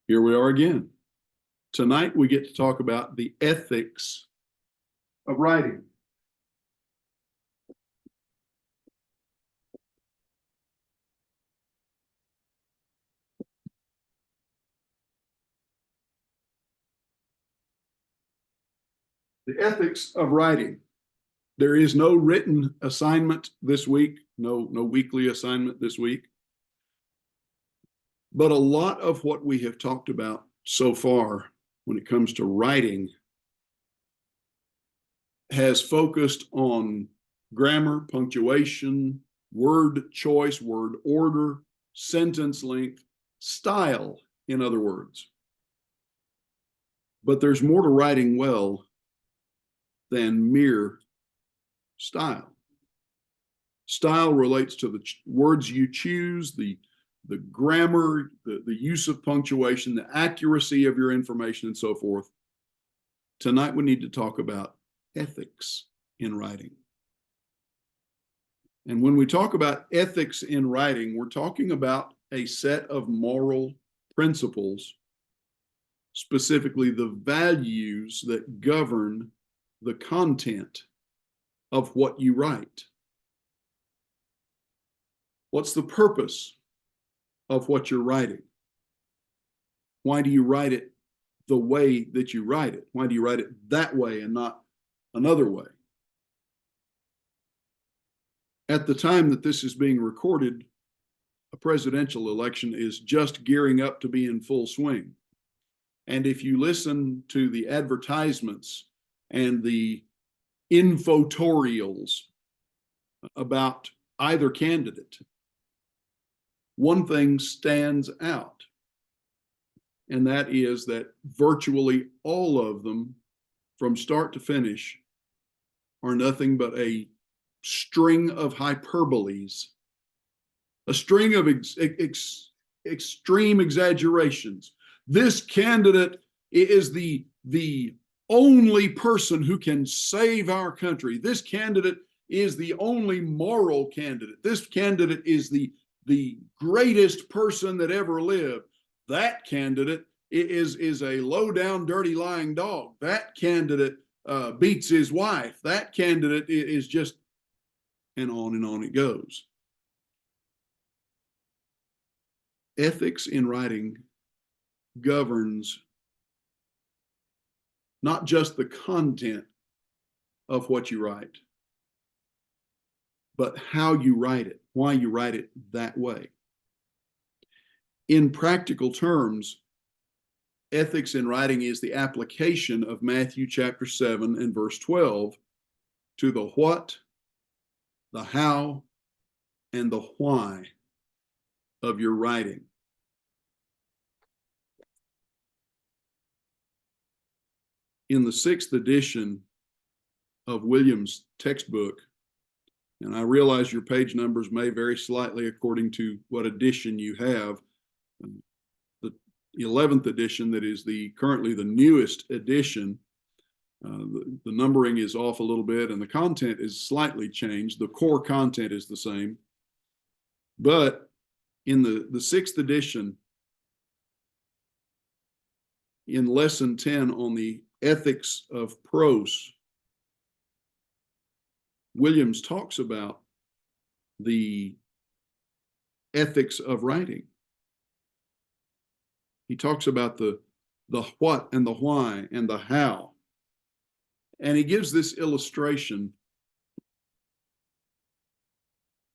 Here we are again. Tonight we get to talk about the ethics of writing. The ethics of writing. There is no written assignment this week, no weekly assignment this week. But a lot of what we have talked about so far when it comes to writing has focused on grammar, punctuation, word choice, word order, sentence length, style, in other words. But there's more to writing well than mere style. Style relates to the words you choose, the grammar, the use of punctuation, the accuracy of your information, and so forth. Tonight we need to talk about ethics in writing. And when we talk about ethics in writing, we're talking about a set of moral principles, specifically the values that govern the content of what you write. What's the purpose of what you're writing? Why do you write it the way that you write it? Why do you write it that way and not another way? At the time that this is being recorded, a presidential election is just gearing up to be in full swing. And if you listen to the advertisements and the infotorials about either candidate, one thing stands out, and that is that virtually all of them, from start to finish, are nothing but a string of hyperboles, a string of extreme exaggerations. This candidate is the only person who can save our country. This candidate is the only moral candidate. This candidate is the greatest person that ever lived. That candidate is a low down, dirty, lying dog. That candidate beats his wife. That candidate is just, and on it goes. Ethics in writing governs not just the content of what you write, but how you write it, why you write it that way. In practical terms, ethics in writing is the application of Matthew chapter 7 and verse 12 to the what, the how, and the why of your writing. In the 6th edition of Williams' textbook, and I realize your page numbers may vary slightly according to what edition you have. The 11th edition, that is currently the newest edition, the numbering is off a little bit and the content is slightly changed. The core content is the same. But in the 6th edition, in lesson 10 on the ethics of prose, Williams talks about the ethics of writing. He talks about the what and the why and the how. And he gives this illustration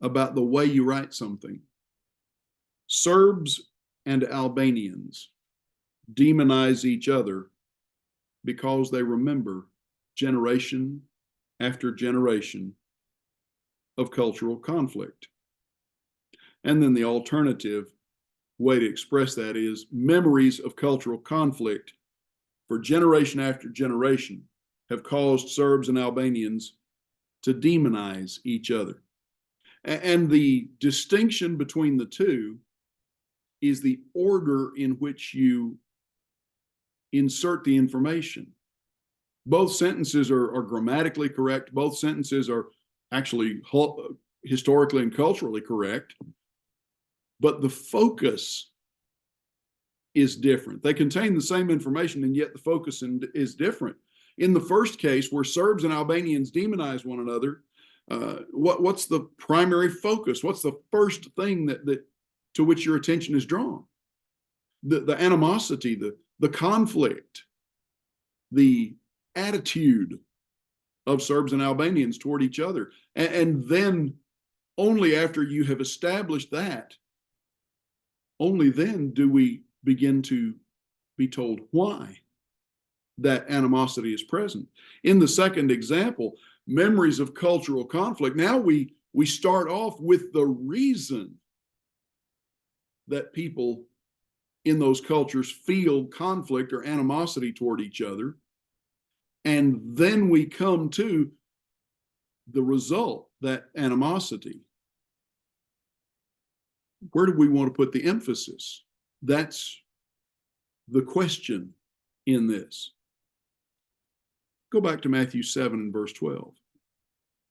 about the way you write something. Serbs and Albanians demonize each other because they remember generation after generation of cultural conflict. And then the alternative way to express that is memories of cultural conflict for generation after generation have caused Serbs and Albanians to demonize each other. And the distinction between the two is the order in which you insert the information. Both sentences are grammatically correct. Both sentences are actually historically and culturally correct. But the focus is different. They contain the same information, and yet the focus is different. In the first case, where Serbs and Albanians demonize one another, what's the primary focus? What's the first thing that to which your attention is drawn? The animosity, the conflict, the attitude of Serbs and Albanians toward each other. And then only after you have established that, only then do we begin to be told why that animosity is present. In the second example, memories of cultural conflict, now we start off with the reason that people in those cultures feel conflict or animosity toward each other. And then we come to the result, that animosity. Where do we want to put the emphasis? That's the question in this. Go back to Matthew 7 and verse 12.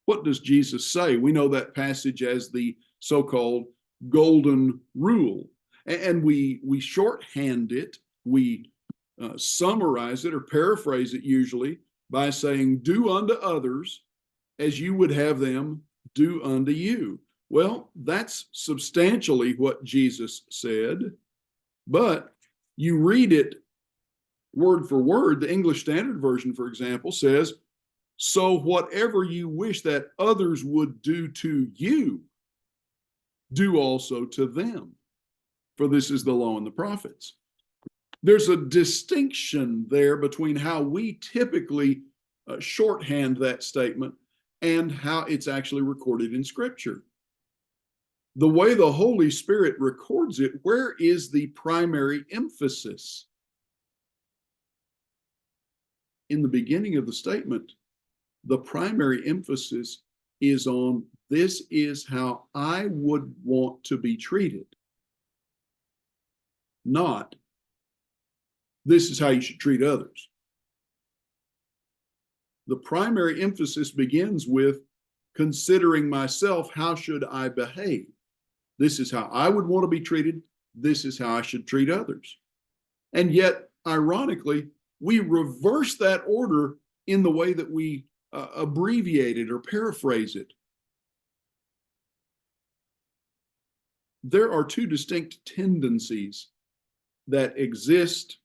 What does Jesus say? We know that passage as the so-called golden rule. And we shorthand it, we summarize it or paraphrase it usually by saying, do unto others as you would have them do unto you. Well, that's substantially what Jesus said, but you read it word for word. The English Standard Version, for example, says, so whatever you wish that others would do to you, do also to them. For this is the law and the prophets. There's a distinction there between how we typically shorthand that statement and how it's actually recorded in Scripture. The way the Holy Spirit records it, where is the primary emphasis? In the beginning of the statement, the primary emphasis is on this is how I would want to be treated. Not, this is how you should treat others. The primary emphasis begins with considering myself, how should I behave? This is how I would want to be treated. This is how I should treat others. And yet, ironically, we reverse that order in the way that we abbreviate it or paraphrase it. There are two distinct tendencies that exist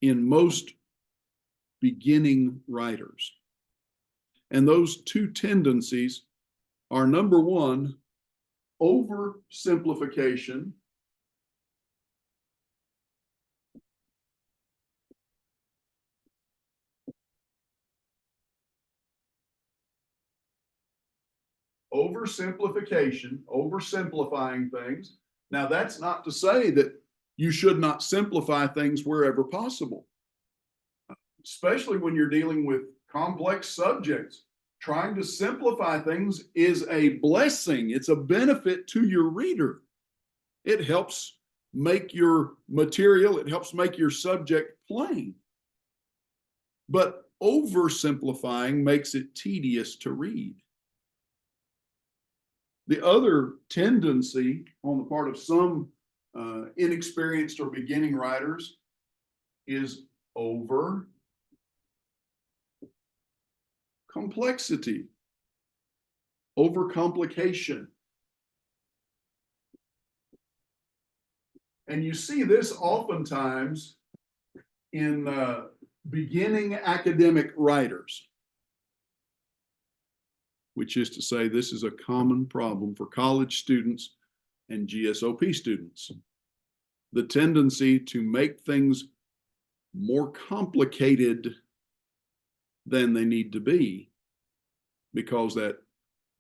in most beginning writers. And those two tendencies are, number one, oversimplification, oversimplifying things. Now, that's not to say that you should not simplify things wherever possible, especially when you're dealing with complex subjects. Trying to simplify things is a blessing. It's a benefit to your reader. It helps make your material, it helps make your subject plain. But oversimplifying makes it tedious to read. The other tendency on the part of some inexperienced or beginning writers is over complexity, over complication. And you see this oftentimes in beginning academic writers, which is to say, this is a common problem for college students and GSOP students. The tendency to make things more complicated than they need to be, because that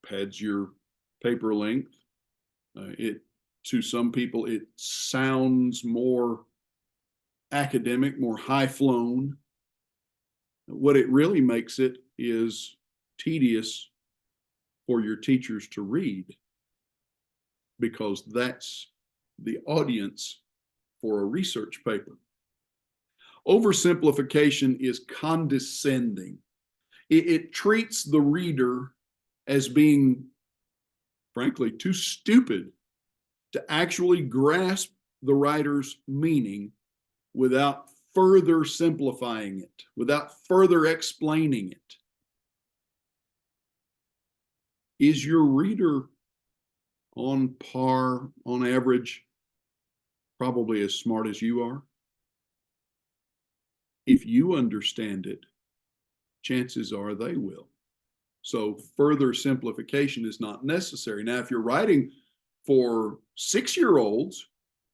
pads your paper length. To some people, it sounds more academic, more high-flown. What it really makes it is tedious for your teachers to read, because that's the audience for a research paper. Oversimplification is condescending. It treats the reader as being, frankly, too stupid to actually grasp the writer's meaning without further simplifying it, without further explaining it? Is your reader on par, on average, probably as smart as you are? If you understand it, chances are they will. So further simplification is not necessary. Now, if you're writing for 6-year-olds,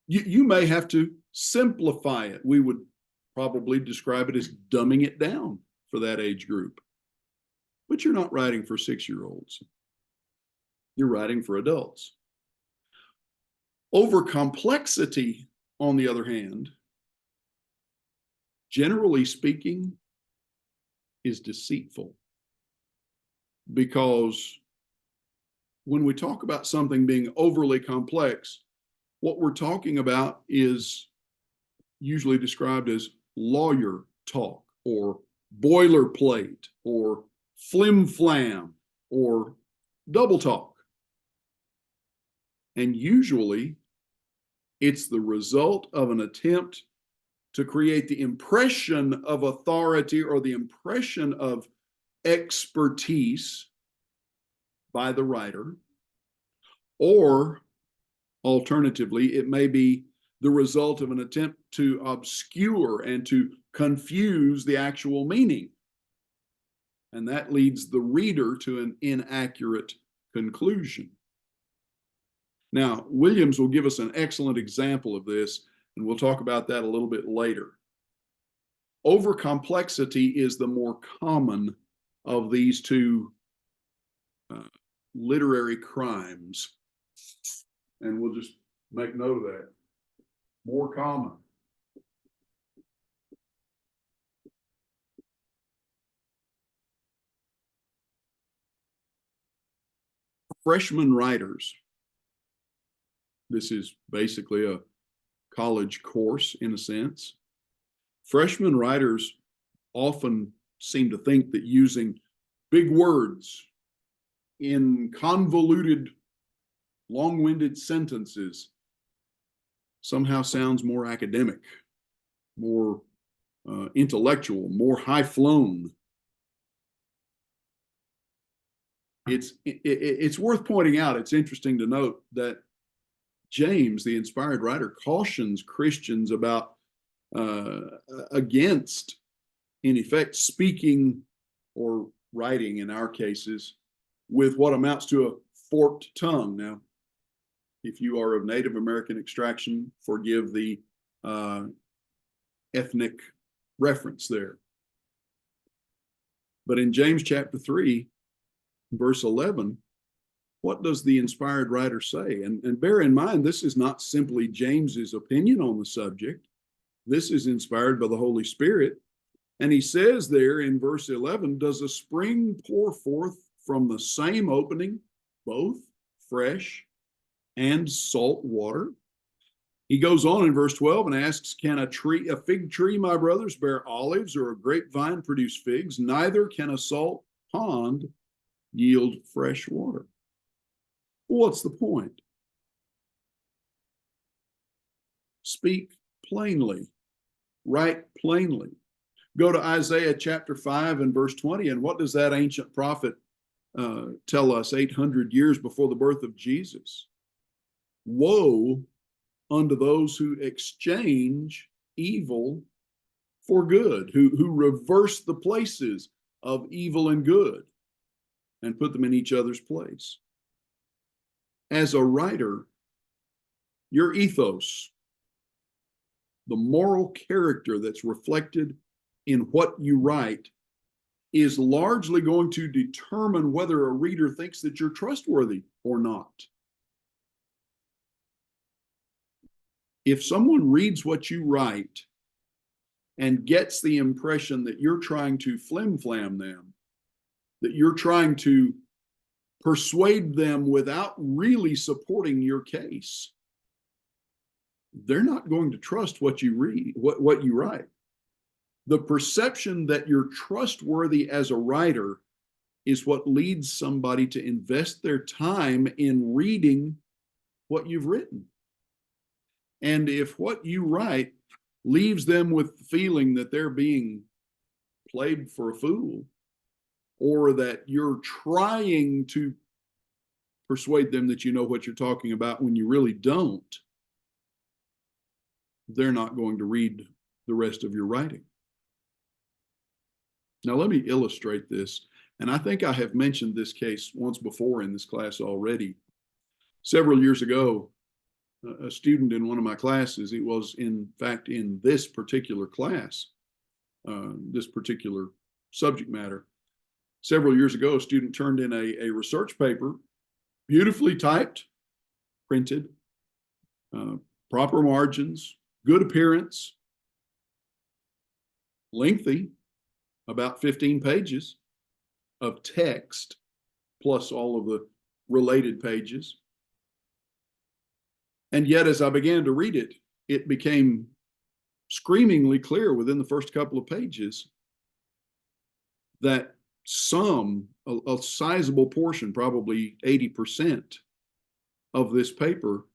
you may have to simplify it. We would probably describe it as dumbing it down for that age group. But you're not writing for 6-year-olds. You're writing for adults. Overcomplexity, on the other hand, generally speaking, is deceitful. Because when we talk about something being overly complex, what we're talking about is usually described as lawyer talk or boilerplate or flim-flam or double talk. And usually it's the result of an attempt to create the impression of authority or the impression of expertise by the writer, or alternatively, it may be the result of an attempt to obscure and to confuse the actual meaning. And that leads the reader to an inaccurate conclusion. Now, Williams will give us an excellent example of this, and we'll talk about that a little bit later. Overcomplexity is the more common of these two literary crimes. And we'll just make note of that. More common. Freshman writers. This is basically a college course in a sense. Freshman writers often seem to think that using big words in convoluted, long-winded sentences somehow sounds more academic, more intellectual, more high-flown. It's worth pointing out, it's interesting to note that James, the inspired writer, cautions Christians about against, in effect, speaking or writing, in our cases, with what amounts to a forked tongue. Now, if you are of Native American extraction, forgive the ethnic reference there. But in James chapter 3, verse 11, what does the inspired writer say? And bear in mind, this is not simply James's opinion on the subject. This is inspired by the Holy Spirit. And he says there in verse 11, does a spring pour forth from the same opening, both fresh and salt water? He goes on in verse 12 and asks, can a fig tree, my brothers, bear olives, or a grapevine produce figs? Neither can a salt pond yield fresh water. What's the point? Speak plainly, write plainly. Go to Isaiah chapter 5 and verse 20, and what does that ancient prophet tell us 800 years before the birth of Jesus? Woe unto those who exchange evil for good, who reverse the places of evil and good and put them in each other's place. As a writer, your ethos, the moral character that's reflected in what you write, is largely going to determine whether a reader thinks that you're trustworthy or not. If someone reads what you write and gets the impression that you're trying to flim-flam them, that you're trying to persuade them without really supporting your case, they're not going to trust what you read, what you write. The perception that you're trustworthy as a writer is what leads somebody to invest their time in reading what you've written. And if what you write leaves them with the feeling that they're being played for a fool, or that you're trying to persuade them that you know what you're talking about when you really don't, they're not going to read the rest of your writing. Now, let me illustrate this. And I think I have mentioned this case once before in this class already. Several years ago, a student in one of my classes, it was in fact in this particular class, this particular subject matter. Several years ago, a student turned in a research paper, beautifully typed, printed, proper margins, good appearance, lengthy, about 15 pages of text, plus all of the related pages. And yet, as I began to read it, it became screamingly clear within the first couple of pages that a sizable portion, probably 80% of this paper,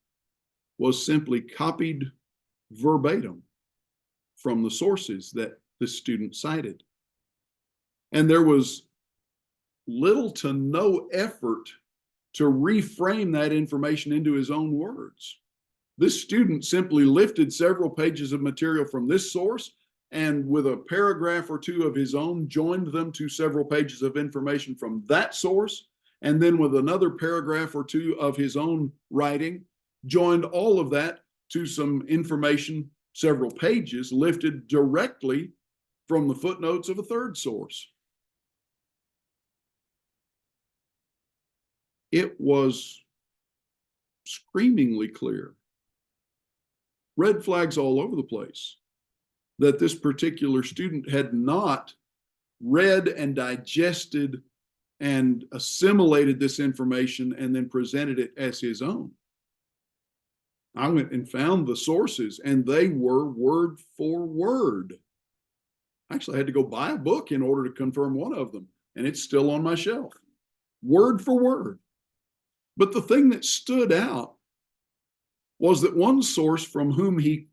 was simply copied verbatim from the sources that this student cited. And there was little to no effort to reframe that information into his own words. This student simply lifted several pages of material from this source and with a paragraph or two of his own, joined them to several pages of information from that source, and then with another paragraph or two of his own writing, joined all of that to some information, several pages, lifted directly from the footnotes of a third source. It was screamingly clear, red flags all over the place, that this particular student had not read and digested and assimilated this information and then presented it as his own. I went and found the sources, and they were word for word. Actually, I had to go buy a book in order to confirm one of them, and it's still on my shelf, word for word. But the thing that stood out was that one source from whom he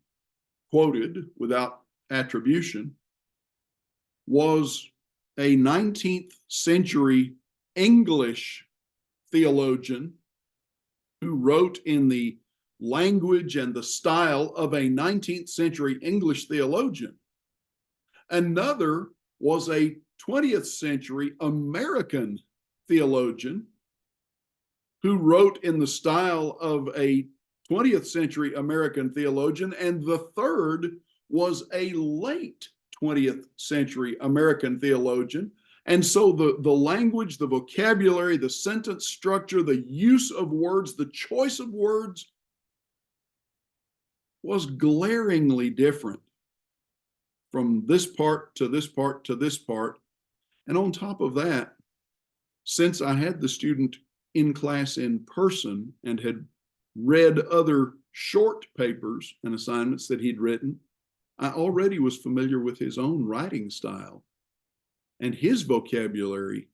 quoted without attribution was a 19th century English theologian who wrote in the language and the style of a 19th century English theologian. Another was a 20th century American theologian who wrote in the style of a 20th century American theologian, and the third was a late 20th century American theologian. And so the language, the vocabulary, the sentence structure, the use of words, the choice of words was glaringly different from this part to this part to this part. And on top of that, since I had the student in class in person and had read other short papers and assignments that he'd written, I already was familiar with his own writing style, and his vocabulary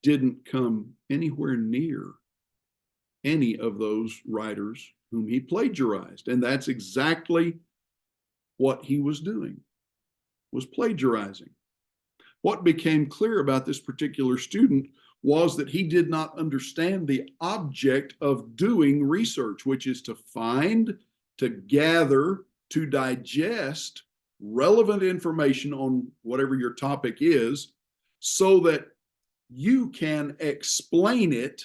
didn't come anywhere near any of those writers whom he plagiarized. And that's exactly what he was doing, was plagiarizing. What became clear about this particular student was that he did not understand the object of doing research, which is to find, to gather, to digest relevant information on whatever your topic is, so that you can explain it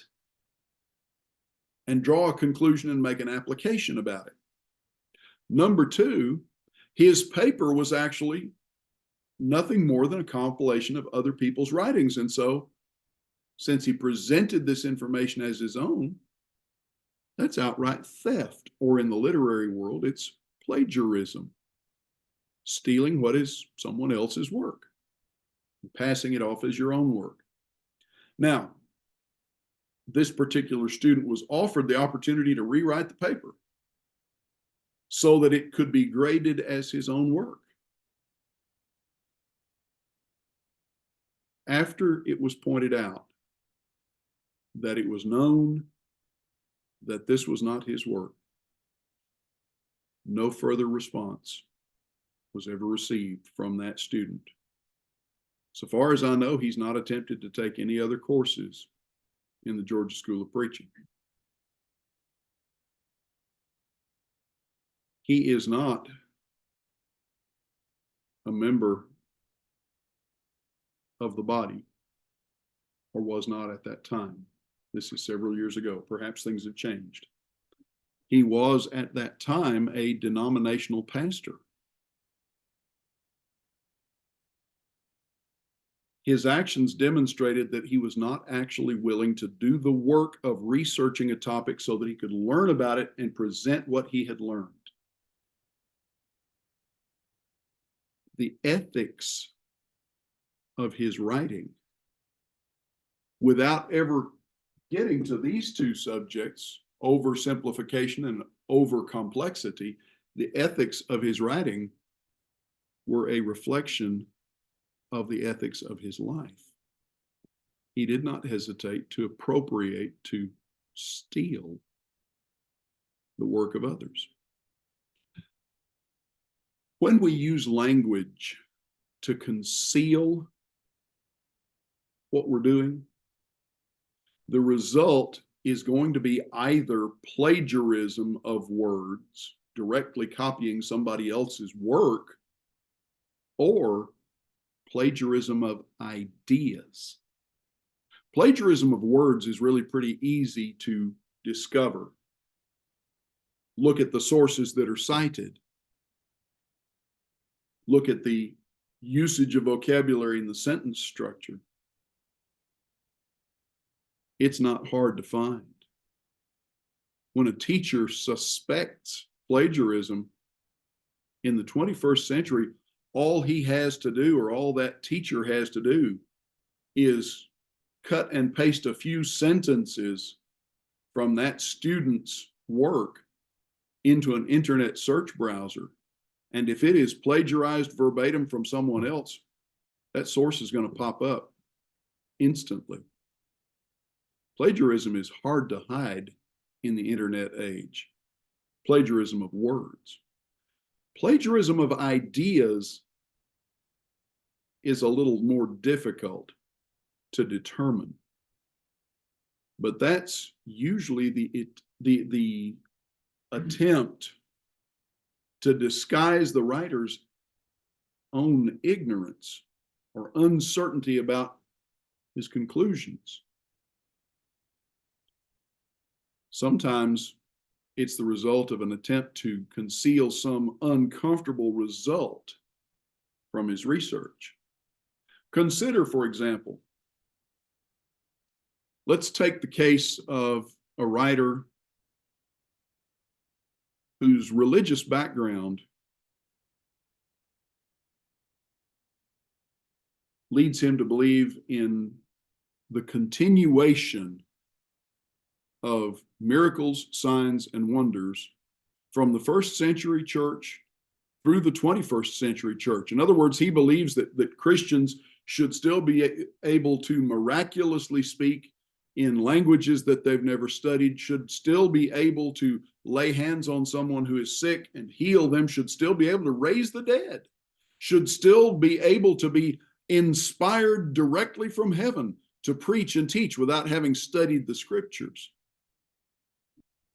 and draw a conclusion and make an application about it. Number two, his paper was actually nothing more than a compilation of other people's writings. And so, since he presented this information as his own, that's outright theft, or in the literary world, it's plagiarism. Stealing what is someone else's work, passing it off as your own work. Now, this particular student was offered the opportunity to rewrite the paper so that it could be graded as his own work. After it was pointed out that it was known that this was not his work, no further response was ever received from that student. So far as I know, he's not attempted to take any other courses in the Georgia School of Preaching. He is not a member of the body, or was not at that time. This is several years ago. Perhaps things have changed. He was at that time a denominational pastor. His actions demonstrated that he was not actually willing to do the work of researching a topic so that he could learn about it and present what he had learned. The ethics of his writing, without ever getting to these two subjects, oversimplification and overcomplexity, the ethics of his writing were a reflection of the ethics of his life. He did not hesitate to appropriate, to steal the work of others. When we use language to conceal what we're doing, the result is going to be either plagiarism of words, directly copying somebody else's work, or plagiarism of ideas. Plagiarism of words is really pretty easy to discover. Look at the sources that are cited. Look at the usage of vocabulary in the sentence structure. It's not hard to find. When a teacher suspects plagiarism in the 21st century, all he has to do, or all that teacher has to do, is cut and paste a few sentences from that student's work into an internet search browser. And if it is plagiarized verbatim from someone else, that source is going to pop up instantly. Plagiarism is hard to hide in the internet age. Plagiarism of words. Plagiarism of ideas is a little more difficult to determine. But that's usually the attempt to disguise the writer's own ignorance or uncertainty about his conclusions. Sometimes it's the result of an attempt to conceal some uncomfortable result from his research. Consider, for example, let's take the case of a writer whose religious background leads him to believe in the continuation of miracles, signs, and wonders from the first century church through the 21st century church. In other words, he believes that Christians should still be able to miraculously speak in languages that they've never studied, should still be able to lay hands on someone who is sick and heal them, should still be able to raise the dead, should still be able to be inspired directly from heaven to preach and teach without having studied the scriptures.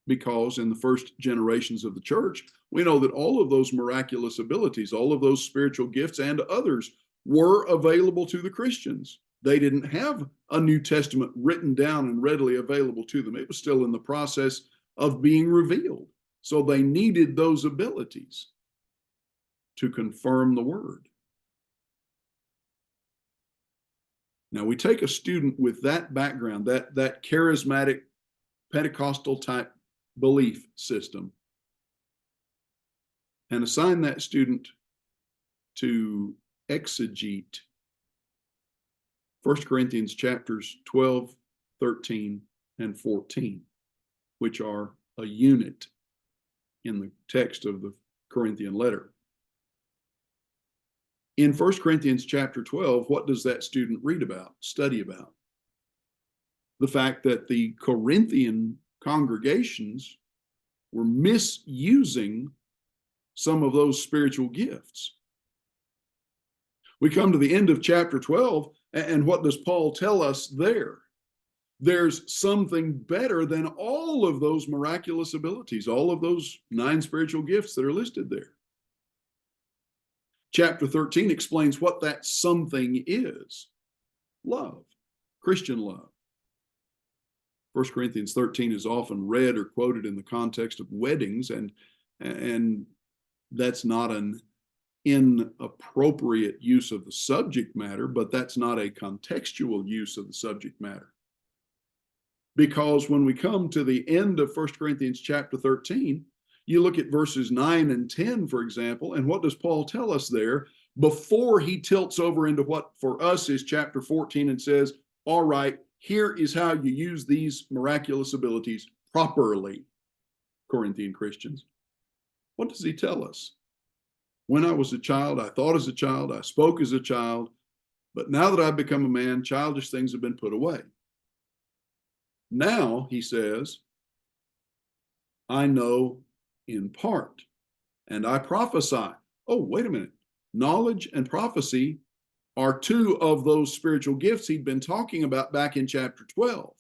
Because in the first generations of the church, we know that all of those miraculous abilities, all of those spiritual gifts and others were available to the Christians. They didn't have a New Testament written down and readily available to them. It was still in the process of being revealed. So they needed those abilities to confirm the word. Now we take a student with that background, that charismatic Pentecostal type belief system, and assign that student to exegete 1 Corinthians chapters 12, 13, and 14, which are a unit in the text of the Corinthian letter. In 1 Corinthians chapter 12, what does that student read about, study about? The fact that the Corinthian congregations were misusing some of those spiritual gifts. We come to the end of chapter 12, and what does Paul tell us there? There's something better than all of those miraculous abilities, all of those 9 spiritual gifts that are listed there. Chapter 13 explains what that something is. Love, Christian love. 1 Corinthians 13 is often read or quoted in the context of weddings, and that's not an inappropriate use of the subject matter, but that's not a contextual use of the subject matter. Because when we come to the end of 1 Corinthians chapter 13, you look at verses 9 and 10, for example, and what does Paul tell us there before he tilts over into what for us is chapter 14 and says, all right, here is how you use these miraculous abilities properly, Corinthian Christians. What does he tell us? When I was a child, I thought as a child, I spoke as a child, but now that I've become a man, childish things have been put away. Now, he says, I know in part, and I prophesy. Oh, wait a minute. Knowledge and prophecy are 2 of those spiritual gifts he'd been talking about back in chapter 12.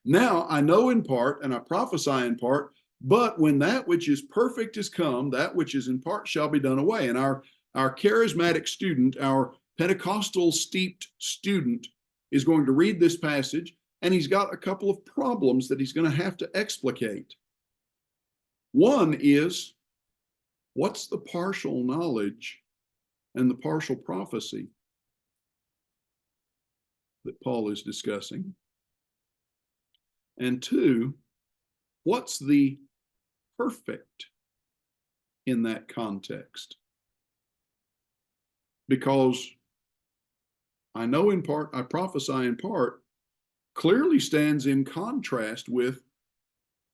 Now, I know in part, and I prophesy in part, but when that which is perfect is come, that which is in part shall be done away. And our charismatic student, our Pentecostal steeped student, is going to read this passage, and he's got a couple of problems that he's going to have to explicate. One is, what's the partial knowledge and the partial prophecy that Paul is discussing? And 2, what's the perfect in that context? Because I know in part, I prophesy in part, clearly stands in contrast with,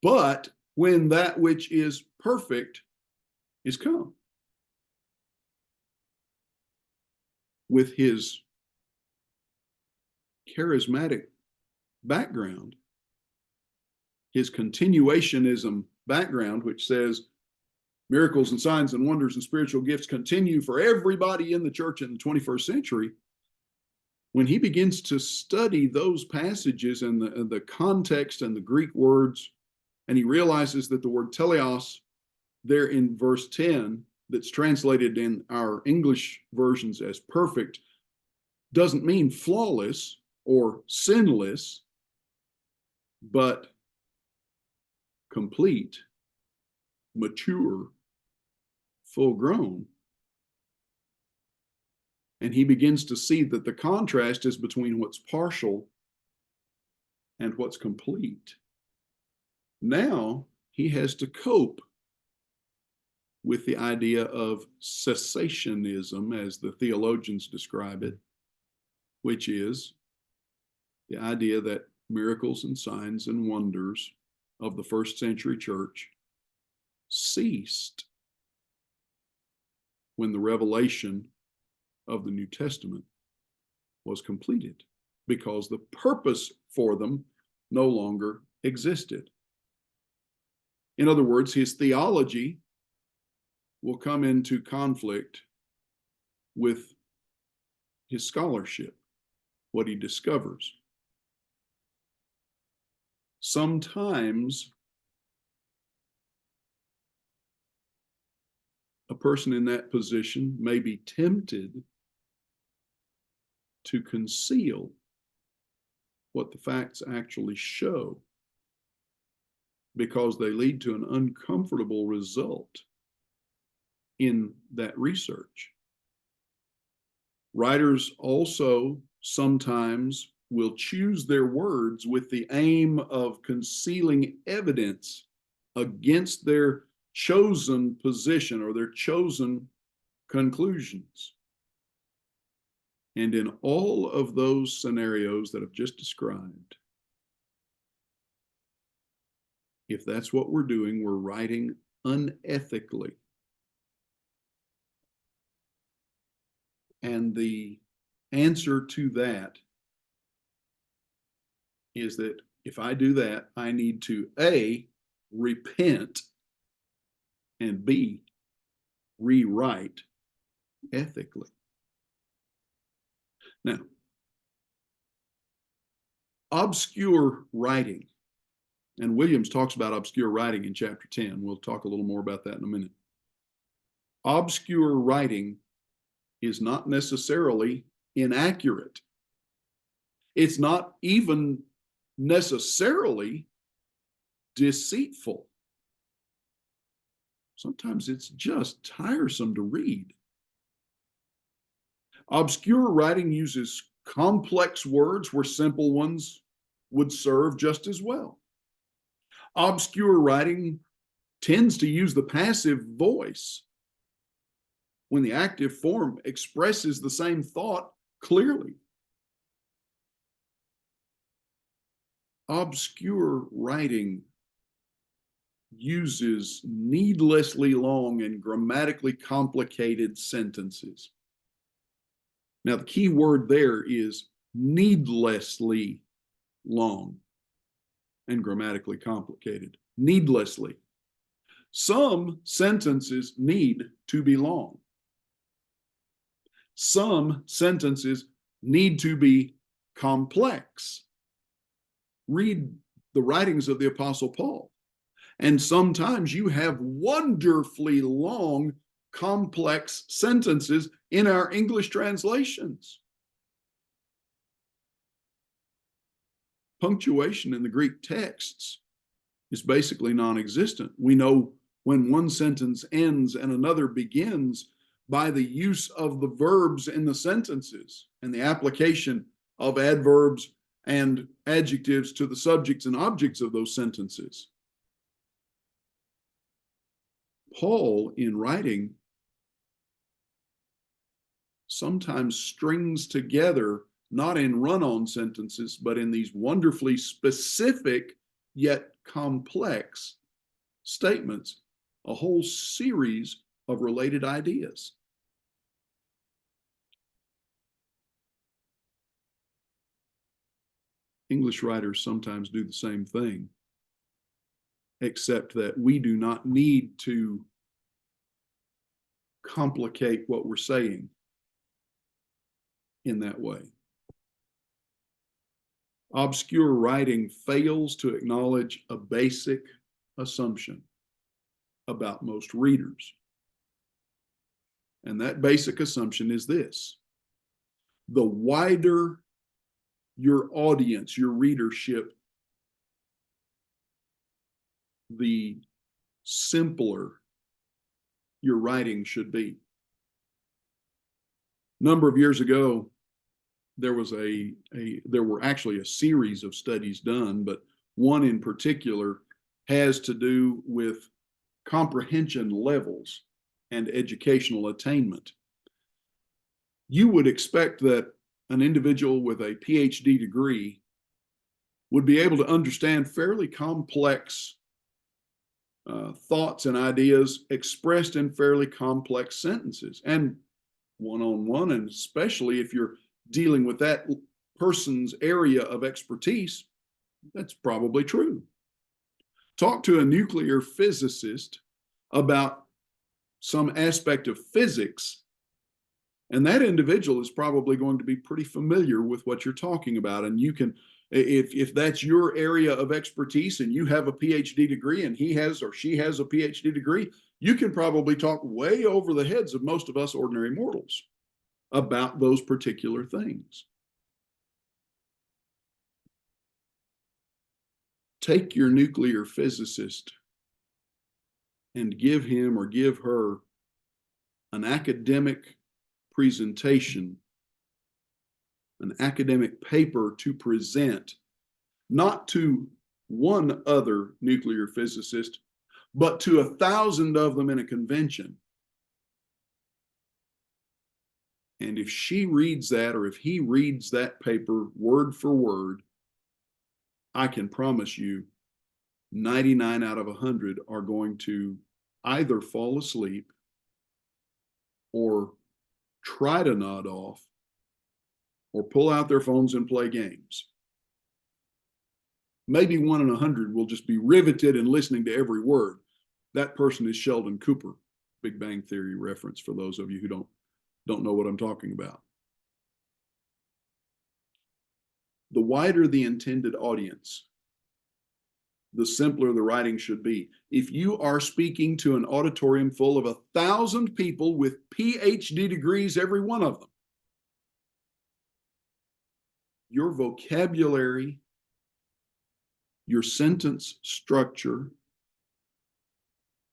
but when that which is perfect is come. With his charismatic background, his continuationism background, which says miracles and signs and wonders and spiritual gifts continue for everybody in the church in the 21st century, when he begins to study those passages and the context and the Greek words, and he realizes that the word teleos there in verse 10, that's translated in our English versions as perfect, doesn't mean flawless or sinless, but complete, mature, full grown. And he begins to see that the contrast is between what's partial and what's complete. Now he has to cope with the idea of cessationism, as the theologians describe it, which is the idea that miracles and signs and wonders of the first century church ceased when the revelation of the New Testament was completed, because the purpose for them no longer existed. In other words, his theology will come into conflict with his scholarship, what he discovers. Sometimes a person in that position may be tempted to conceal what the facts actually show, because they lead to an uncomfortable result in that research. Writers also sometimes will choose their words with the aim of concealing evidence against their chosen position or their chosen conclusions. And in all of those scenarios that I've just described, if that's what we're doing, we're writing unethically. And the answer to that is that if I do that, I need to A, repent, and B, rewrite ethically. Now, obscure writing, and Williams talks about obscure writing in chapter 10. We'll talk a little more about that in a minute. Obscure writing is not necessarily inaccurate. It's not even necessarily deceitful. Sometimes it's just tiresome to read. Obscure writing uses complex words where simple ones would serve just as well. Obscure writing tends to use the passive voice when the active form expresses the same thought clearly. Obscure writing uses needlessly long and grammatically complicated sentences. Now, the key word there is needlessly long and grammatically complicated. Needlessly. Some sentences need to be long. Some sentences need to be complex. Read the writings of the Apostle Paul. And sometimes you have wonderfully long, complex sentences in our English translations. Punctuation in the Greek texts is basically non-existent. We know when one sentence ends and another begins by the use of the verbs in the sentences and the application of adverbs and adjectives to the subjects and objects of those sentences. Paul, in writing, sometimes strings together, not in run-on sentences, but in these wonderfully specific yet complex statements, a whole series of related ideas. English writers sometimes do the same thing, except that we do not need to complicate what we're saying in that way. Obscure writing fails to acknowledge a basic assumption about most readers. And that basic assumption is this: the wider your audience, your readership, the simpler your writing should be. A number of years ago, there were actually a series of studies done, but one in particular has to do with comprehension levels and educational attainment. You would expect that an individual with a PhD degree would be able to understand fairly complex thoughts and ideas expressed in fairly complex sentences. And one-on-one, and especially if you're dealing with that person's area of expertise, that's probably true. Talk to a nuclear physicist about some aspect of physics, and that individual is probably going to be pretty familiar with what you're talking about. And you can, if that's your area of expertise and you have a PhD degree and he has or she has a PhD degree, you can probably talk way over the heads of most of us ordinary mortals about those particular things. Take your nuclear physicist and give him or give her an academic presentation, an academic paper to present, not to one other nuclear physicist, but to 1,000 of them in a convention. And if she reads that, or if he reads that paper word for word, I can promise you 99 out of 100 are going to either fall asleep or try to nod off or pull out their phones and play games. Maybe 1 in 100 will just be riveted and listening to every word. That person is Sheldon Cooper, Big Bang Theory reference for those of you who don't know what I'm talking about. The wider the intended audience, the simpler the writing should be. If you are speaking to an auditorium full of 1,000 people with PhD degrees, every one of them, your vocabulary, your sentence structure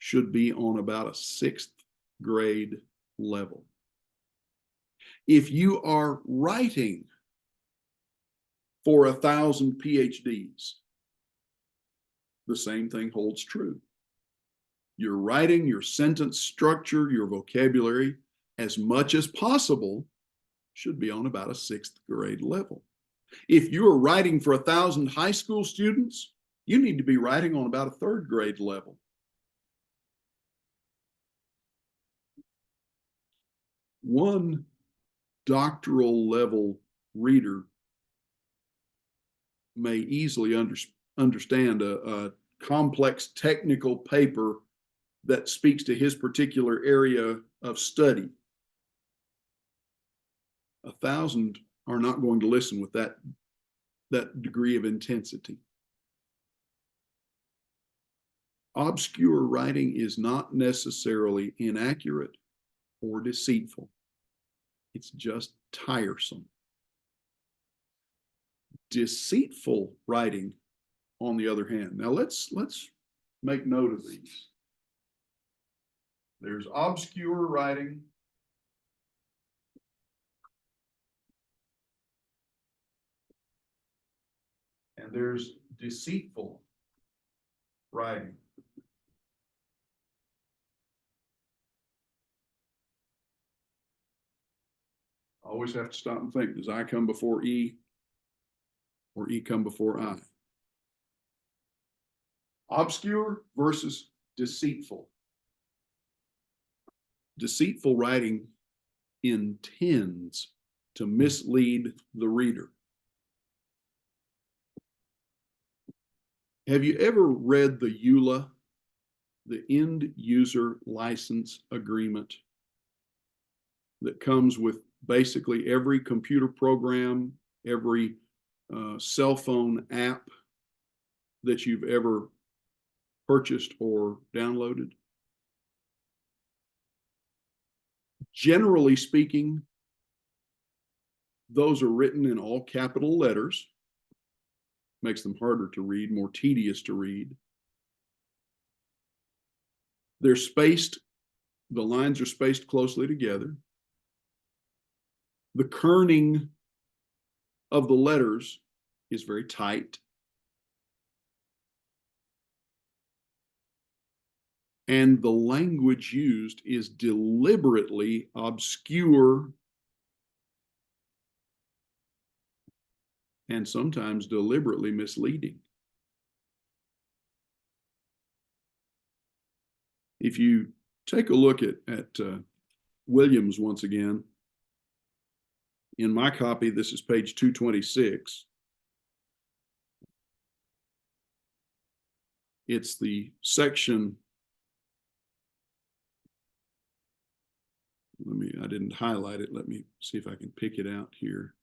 should be on about a sixth grade level. If you are writing for 1,000 PhDs, the same thing holds true. Your writing, your sentence structure, your vocabulary, as much as possible, should be on about a sixth grade level. If you are writing for 1,000 high school students, you need to be writing on about a third grade level. One doctoral level reader may easily understand a complex technical paper that speaks to his particular area of study. 1,000 are not going to listen with that degree of intensity. Obscure writing is not necessarily inaccurate or deceitful. It's just tiresome. Deceitful writing, on the other hand. Now let's make note of these. There's obscure writing. And there's deceitful writing. I always have to stop and think, does I come before E or E come before I? Obscure versus deceitful. Deceitful writing intends to mislead the reader. Have you ever read the EULA, the End User License Agreement, that comes with basically every computer program, every cell phone app that you've ever purchased or downloaded? Generally speaking, those are written in all capital letters. Makes them harder to read, more tedious to read. They're spaced, the lines are spaced closely together. The kerning of the letters is very tight. And the language used is deliberately obscure and sometimes deliberately misleading. If you take a look at Williams once again, in my copy, this is page 226. It's the section, I didn't highlight it. Let me see if I can pick it out here.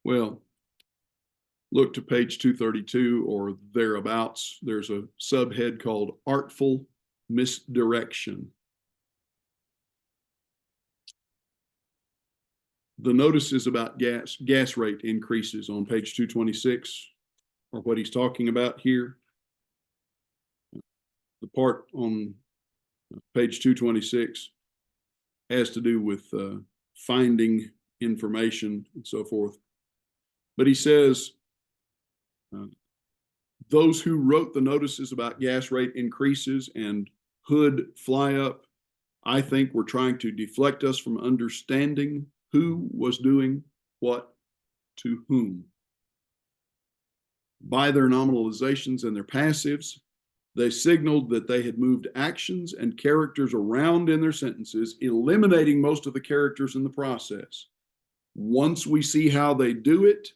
Well, look to page 232 or thereabouts. There's a subhead called Artful Misdirection. The notices about gas rate increases on page 226 are what he's talking about here. The part on page 226 has to do with finding information and so forth. But he says, those who wrote the notices about gas rate increases and hood fly up, I think were trying to deflect us from understanding who was doing what to whom. By their nominalizations and their passives, They signaled that they had moved actions and characters around in their sentences, eliminating most of the characters in the process. Once we see how they do it,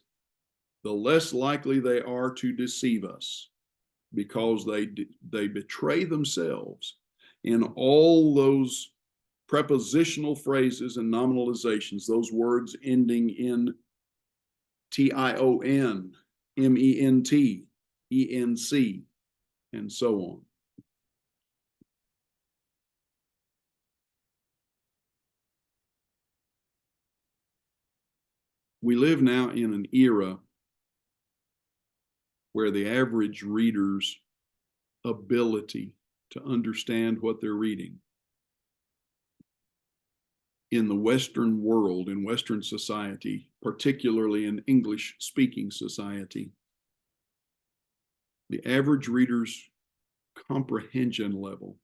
the less likely they are to deceive us, because they betray themselves in all those prepositional phrases and nominalizations, those words ending in tion, ment, enc, and so on. We live now in an era where the average reader's ability to understand what they're reading in the Western world, in Western society, particularly in English-speaking society, the average reader's comprehension level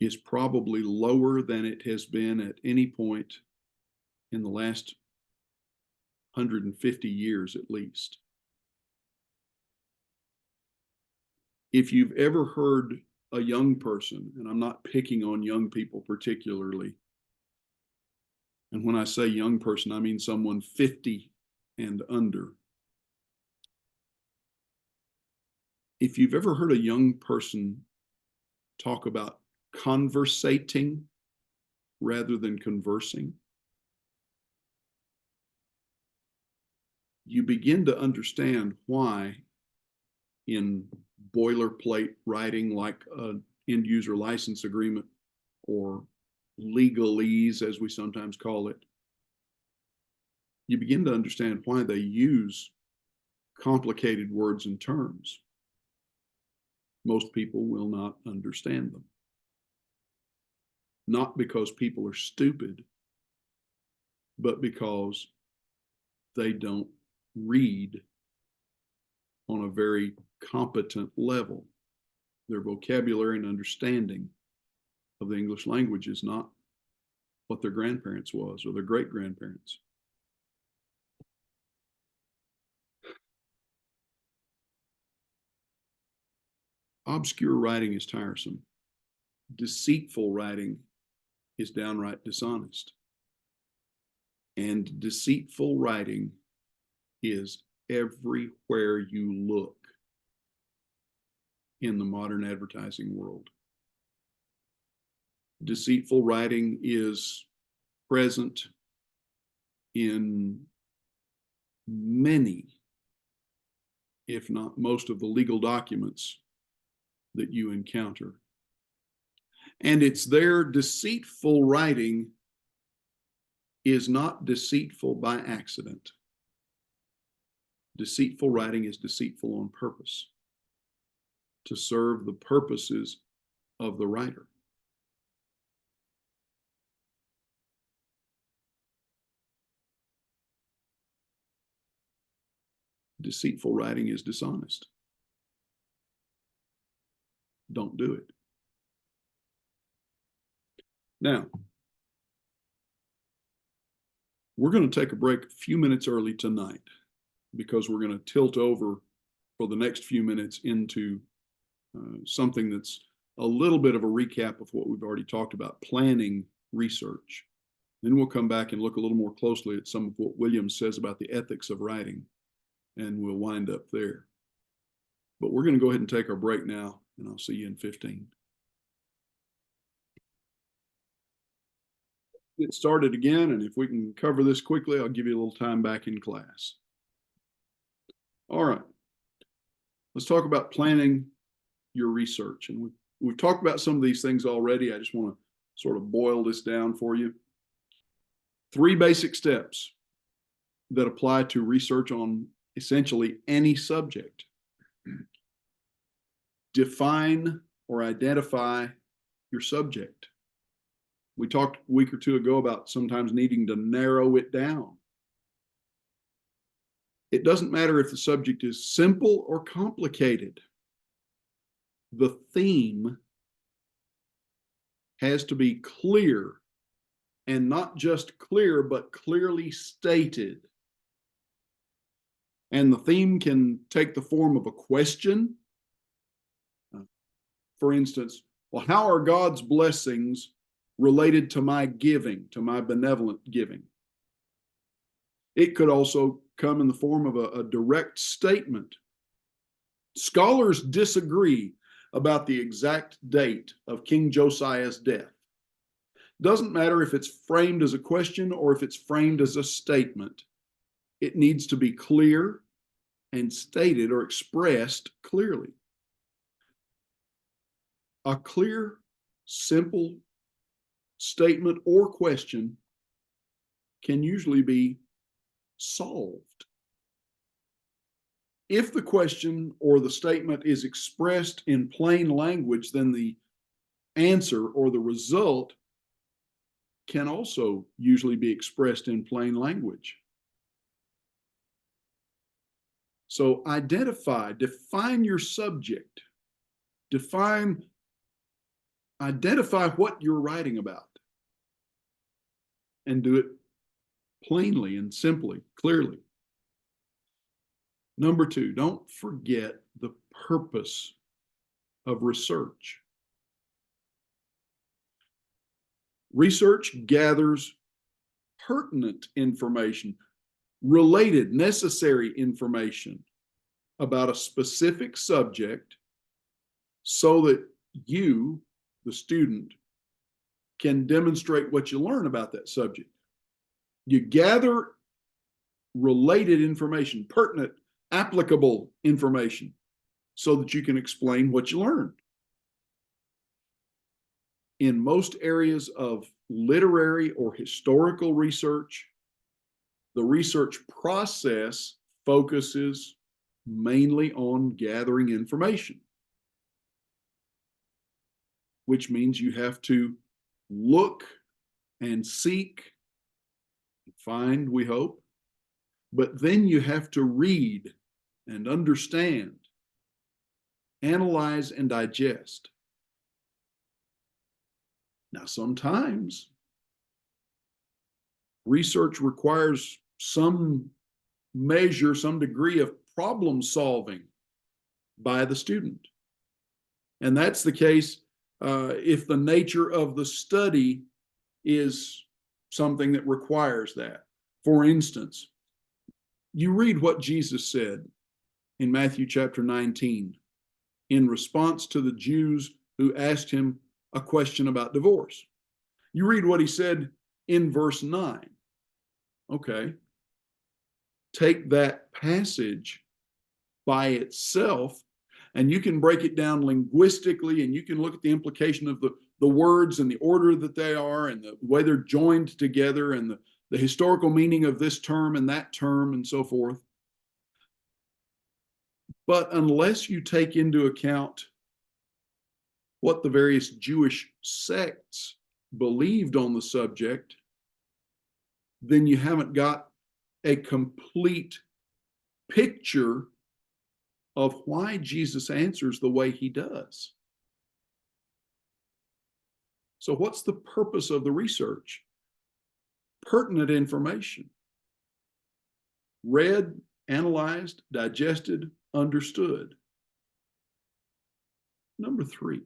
is probably lower than it has been at any point in the last 150 years at least. If you've ever heard a young person, and I'm not picking on young people particularly, and when I say young person, I mean someone 50 and under. If you've ever heard a young person talk about conversating rather than conversing, you begin to understand why in boilerplate writing like an end user license agreement, or legalese as we sometimes call it, you begin to understand why they use complicated words and terms. Most people will not understand them. Not because people are stupid, but because they don't read on a very competent level. Their vocabulary and understanding of the English language is not what their grandparents was or their great-grandparents. Obscure writing is tiresome. Deceitful writing is downright dishonest. And deceitful writing is everywhere you look in the modern advertising world. Deceitful writing is present in many, if not most, of the legal documents that you encounter. And it's their deceitful writing is not deceitful by accident. Deceitful writing is deceitful on purpose, to serve the purposes of the writer. Deceitful writing is dishonest. Don't do it. Now, we're going to take a break a few minutes early tonight, because we're going to tilt over for the next few minutes into something that's a little bit of a recap of what we've already talked about, planning research. Then we'll come back and look a little more closely at some of what Williams says about the ethics of writing, and we'll wind up there. But we're going to go ahead and take our break now, and I'll see you in 15. Get started again, and if we can cover this quickly, I'll give you a little time back in class. All right, let's talk about planning your research. And we've talked about some of these things already. I just want to sort of boil this down for you. 3 basic steps that apply to research on essentially any subject. Define or identify your subject. We talked a week or two ago about sometimes needing to narrow it down. It doesn't matter if the subject is simple or complicated. The theme has to be clear, and not just clear, but clearly stated. And the theme can take the form of a question, for instance, well, how are God's blessings related to my giving, to my benevolent giving? It could also come in the form of a direct statement. Scholars disagree about the exact date of King Josiah's death. Doesn't matter if it's framed as a question or if it's framed as a statement. It needs to be clear and stated or expressed clearly. A clear, simple statement or question can usually be solved. If the question or the statement is expressed in plain language, then the answer or the result can also usually be expressed in plain language. So define your subject, identify what you're writing about, and do it plainly and simply, clearly. Number 2, don't forget the purpose of research. Research gathers pertinent information, related, necessary information about a specific subject so that you, the student, can demonstrate what you learn about that subject. You gather related information, pertinent, applicable information, so that you can explain what you learned. In most areas of literary or historical research, the research process focuses mainly on gathering information, which means you have to look and seek, find, we hope, but then you have to read and understand, analyze and digest. Now, sometimes research requires some measure, some degree of problem solving by the student. And that's the case if the nature of the study is something that requires that. For instance, you read what Jesus said in Matthew chapter 19 in response to the Jews who asked him a question about divorce. You read what he said in verse 9. Okay. Take that passage by itself, and you can break it down linguistically, and you can look at the implication of the words and the order that they are and the way they're joined together and the historical meaning of this term and that term and so forth. But unless you take into account what the various Jewish sects believed on the subject, then you haven't got a complete picture of why Jesus answers the way he does. So what's the purpose of the research? Pertinent information. Read, analyzed, digested, understood. Number 3,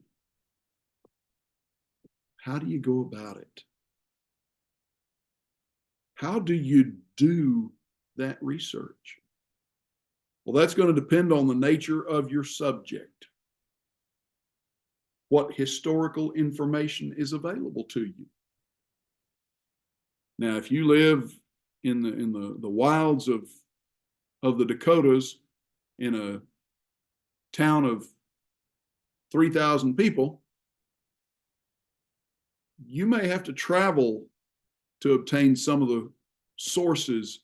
how do you go about it? How do you do that research? Well, that's going to depend on the nature of your subject. What historical information is available to you? Now, if you live in the wilds of the Dakotas in a town of 3,000 people, you may have to travel to obtain some of the sources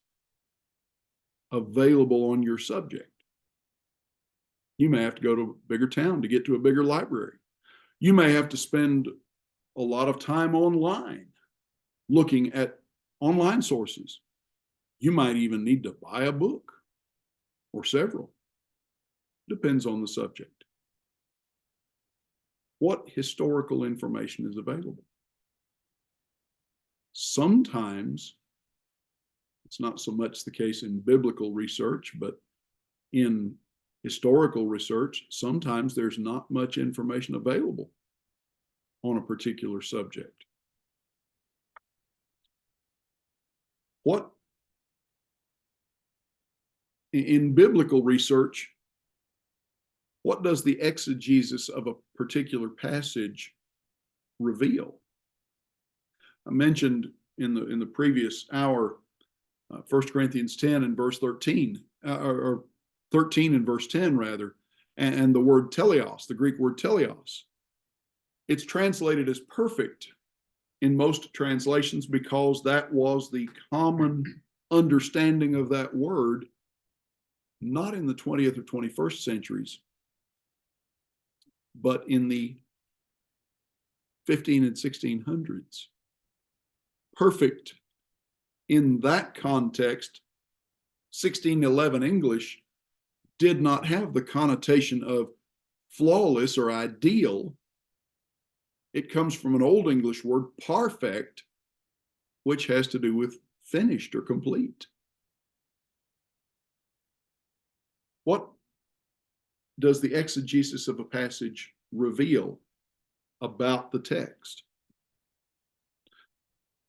available on your subject. You may have to go to a bigger town to get to a bigger library. You may have to spend a lot of time online looking at online sources. You might even need to buy a book or several. Depends on the subject. What historical information is available? Sometimes it's not so much the case in biblical research, but in historical research, sometimes there's not much information available on a particular subject. What in biblical research, what does the exegesis of a particular passage reveal? I mentioned in the previous hour, 1 Corinthians 10 and verse 13, or 13 and verse 10 rather, and the word teleos, the Greek word teleos. It's translated as perfect in most translations because that was the common understanding of that word, not in the 20th or 21st centuries, but in the 15 and 1600s. Perfect in that context, 1611 English did not have the connotation of flawless or ideal. It comes from an Old English word, parfect, which has to do with finished or complete. What does the exegesis of a passage reveal about the text?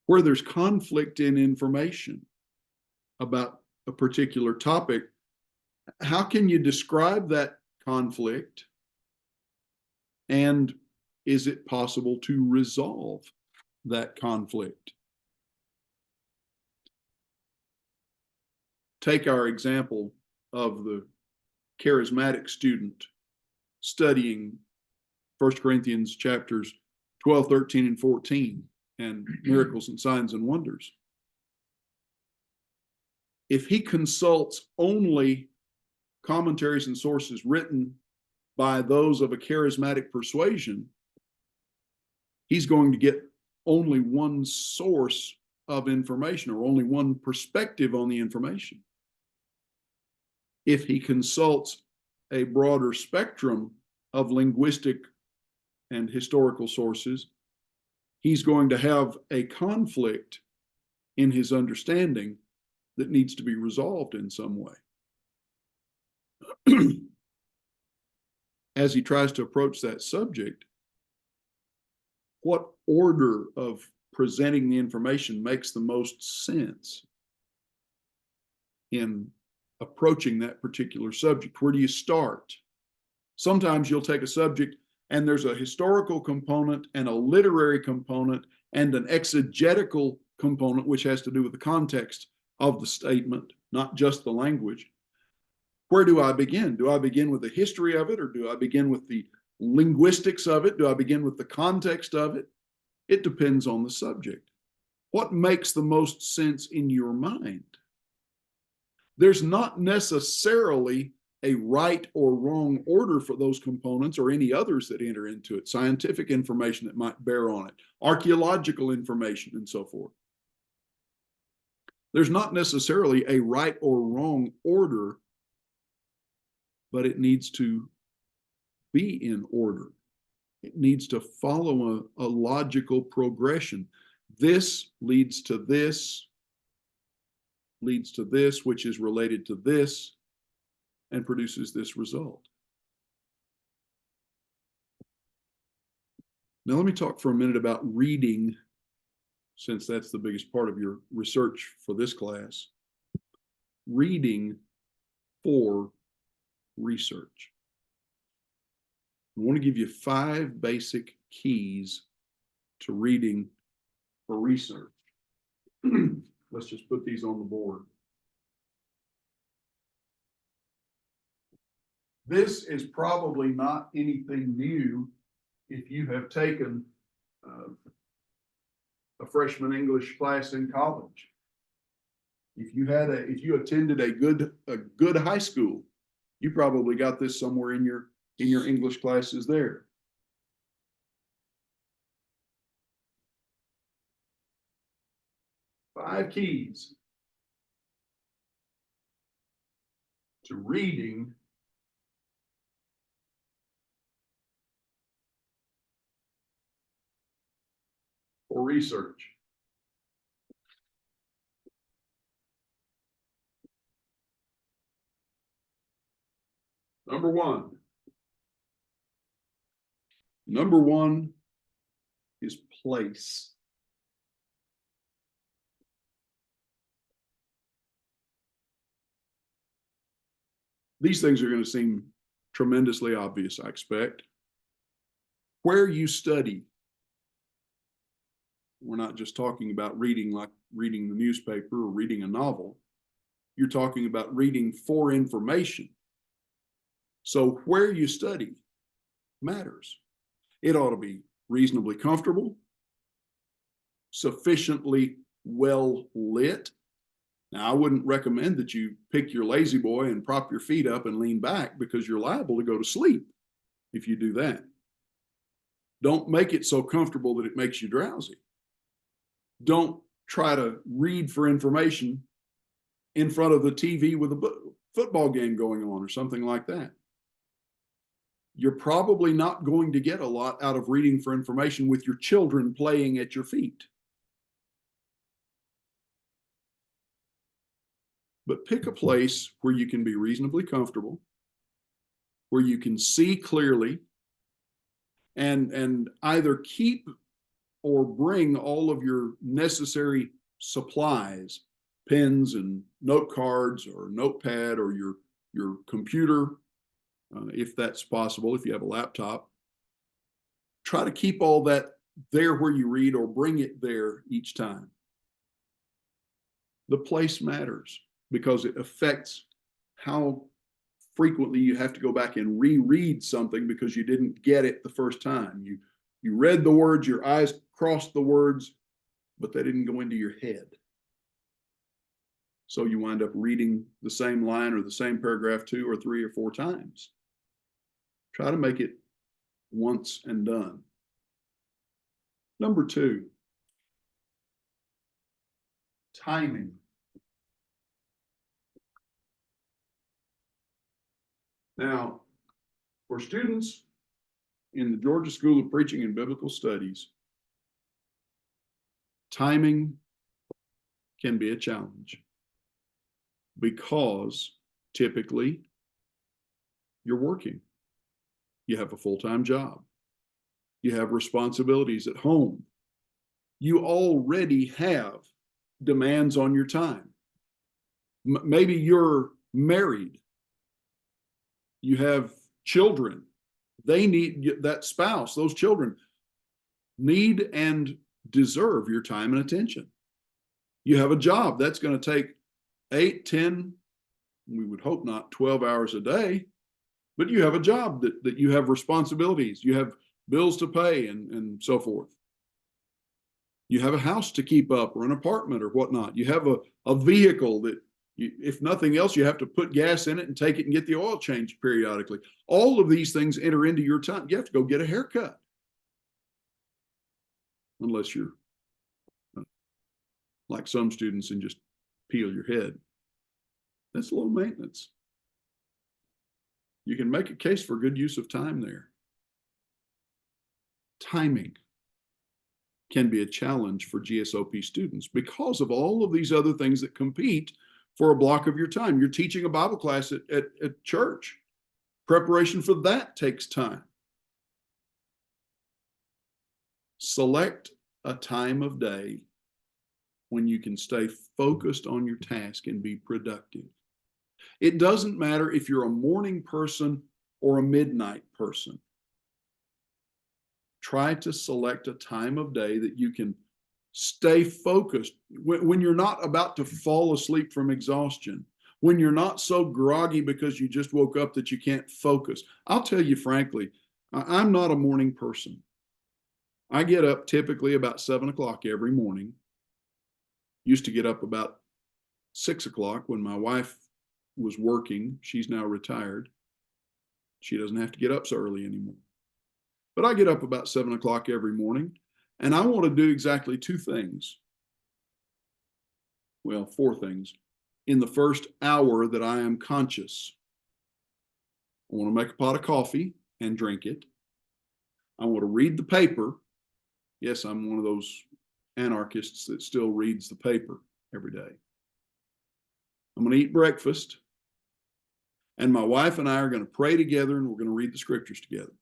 Where there's conflict in information about a particular topic, how can you describe that conflict? And is it possible to resolve that conflict? Take our example of the charismatic student studying 1 Corinthians chapters 12, 13, and 14, and miracles and signs and wonders. If he consults only commentaries and sources written by those of a charismatic persuasion, he's going to get only one source of information or only one perspective on the information. If he consults a broader spectrum of linguistic and historical sources, he's going to have a conflict in his understanding that needs to be resolved in some way. As he tries to approach that subject, what order of presenting the information makes the most sense in approaching that particular subject? Where do you start? Sometimes you'll take a subject and there's a historical component and a literary component and an exegetical component, which has to do with the context of the statement, not just the language. Where do I begin? Do I begin with the history of it, or do I begin with the linguistics of it? Do I begin with the context of it? It depends on the subject. What makes the most sense in your mind? There's not necessarily a right or wrong order for those components or any others that enter into it. Scientific information that might bear on it, archaeological information, and so forth. There's not necessarily a right or wrong order, but it needs to be in order. It needs to follow a logical progression. This leads to this, which is related to this, and produces this result. Now let me talk for a minute about reading, since that's the biggest part of your research for this class. Reading for research. I want to give you 5 basic keys to reading for research. Let's just put these on the board. This is probably not anything new if you have taken a freshman English class in college. If you attended a good high school, you probably got this somewhere in your English classes there. Five keys to reading for research. Number one. Number one is place. These things are going to seem tremendously obvious, I expect. Where you study. We're not just talking about reading like reading the newspaper or reading a novel. You're talking about reading for information. So where you study matters. It ought to be reasonably comfortable, sufficiently well lit. Now, I wouldn't recommend that you pick your lazy boy and prop your feet up and lean back, because you're liable to go to sleep if you do that. Don't make it so comfortable that it makes you drowsy. Don't try to read for information in front of the TV with a football game going on or something like that. You're probably not going to get a lot out of reading for information with your children playing at your feet. But pick a place where you can be reasonably comfortable, where you can see clearly, and either keep or bring all of your necessary supplies, pens and note cards or notepad or your computer, if that's possible, if you have a laptop. Try to keep all that there where you read, or bring it there each time. The place matters because it affects how frequently you have to go back and reread something because you didn't get it the first time. You read the words, your eyes crossed the words, but they didn't go into your head. So you wind up reading the same line or the same paragraph 2 or 3 or 4 times. Try to make it once and done. Number 2, timing. Now, for students in the Georgia School of Preaching and Biblical Studies, timing can be a challenge because typically you're working. You have a full-time job. You have responsibilities at home. You already have demands on your time. Maybe you're married. You have children. They need that spouse, those children need and deserve your time and attention. You have a job that's going to take 8, 10, we would hope not 12 hours a day, but you have a job that you have responsibilities, you have bills to pay and so forth. You have a house to keep up or an apartment or whatnot. You have a vehicle that, if nothing else, you have to put gas in it and take it and get the oil changed periodically. All of these things enter into your time. You have to go get a haircut. Unless you're like some students and just peel your head. That's low maintenance. You can make a case for good use of time there. Timing can be a challenge for GSOP students because of all of these other things that compete for a block of your time. You're teaching a Bible class at church. Preparation for that takes time. Select a time of day when you can stay focused on your task and be productive. It doesn't matter if you're a morning person or a midnight person. Try to select a time of day that you can stay focused when you're not about to fall asleep from exhaustion, when you're not so groggy because you just woke up that you can't focus. I'll tell you frankly, I'm not a morning person. I get up typically about 7 o'clock every morning. Used to get up about 6 o'clock when my wife was working. She's now retired. She doesn't have to get up so early anymore. But I get up about 7 o'clock every morning, and I want to do exactly 2 things. Well, 4 things. In the first hour that I am conscious, I want to make a pot of coffee and drink it. I want to read the paper. Yes, I'm one of those anarchists that still reads the paper every day. I'm going to eat breakfast. And my wife and I are going to pray together and we're going to read the scriptures together.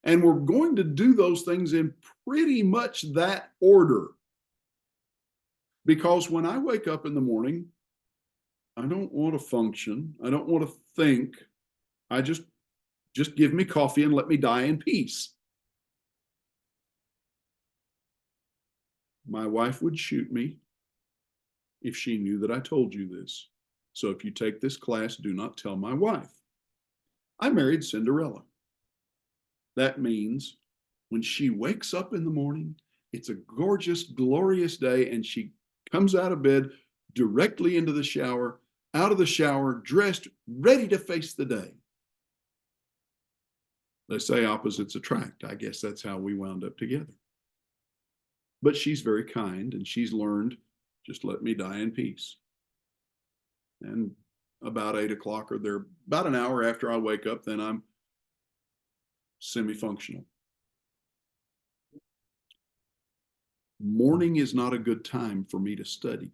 And we're going to do those things in pretty much that order. Because when I wake up in the morning, I don't want to function. I don't want to think. I just give me coffee and let me die in peace. My wife would shoot me if she knew that I told you this. So if you take this class, do not tell my wife. I married Cinderella. That means when she wakes up in the morning, it's a gorgeous, glorious day, and she comes out of bed directly into the shower, out of the shower, dressed, ready to face the day. They say opposites attract. I guess that's how we wound up together. But she's very kind, and she's learned, just let me die in peace. And about 8 o'clock or there, about an hour after I wake up, then I'm semi-functional. Morning is not a good time for me to study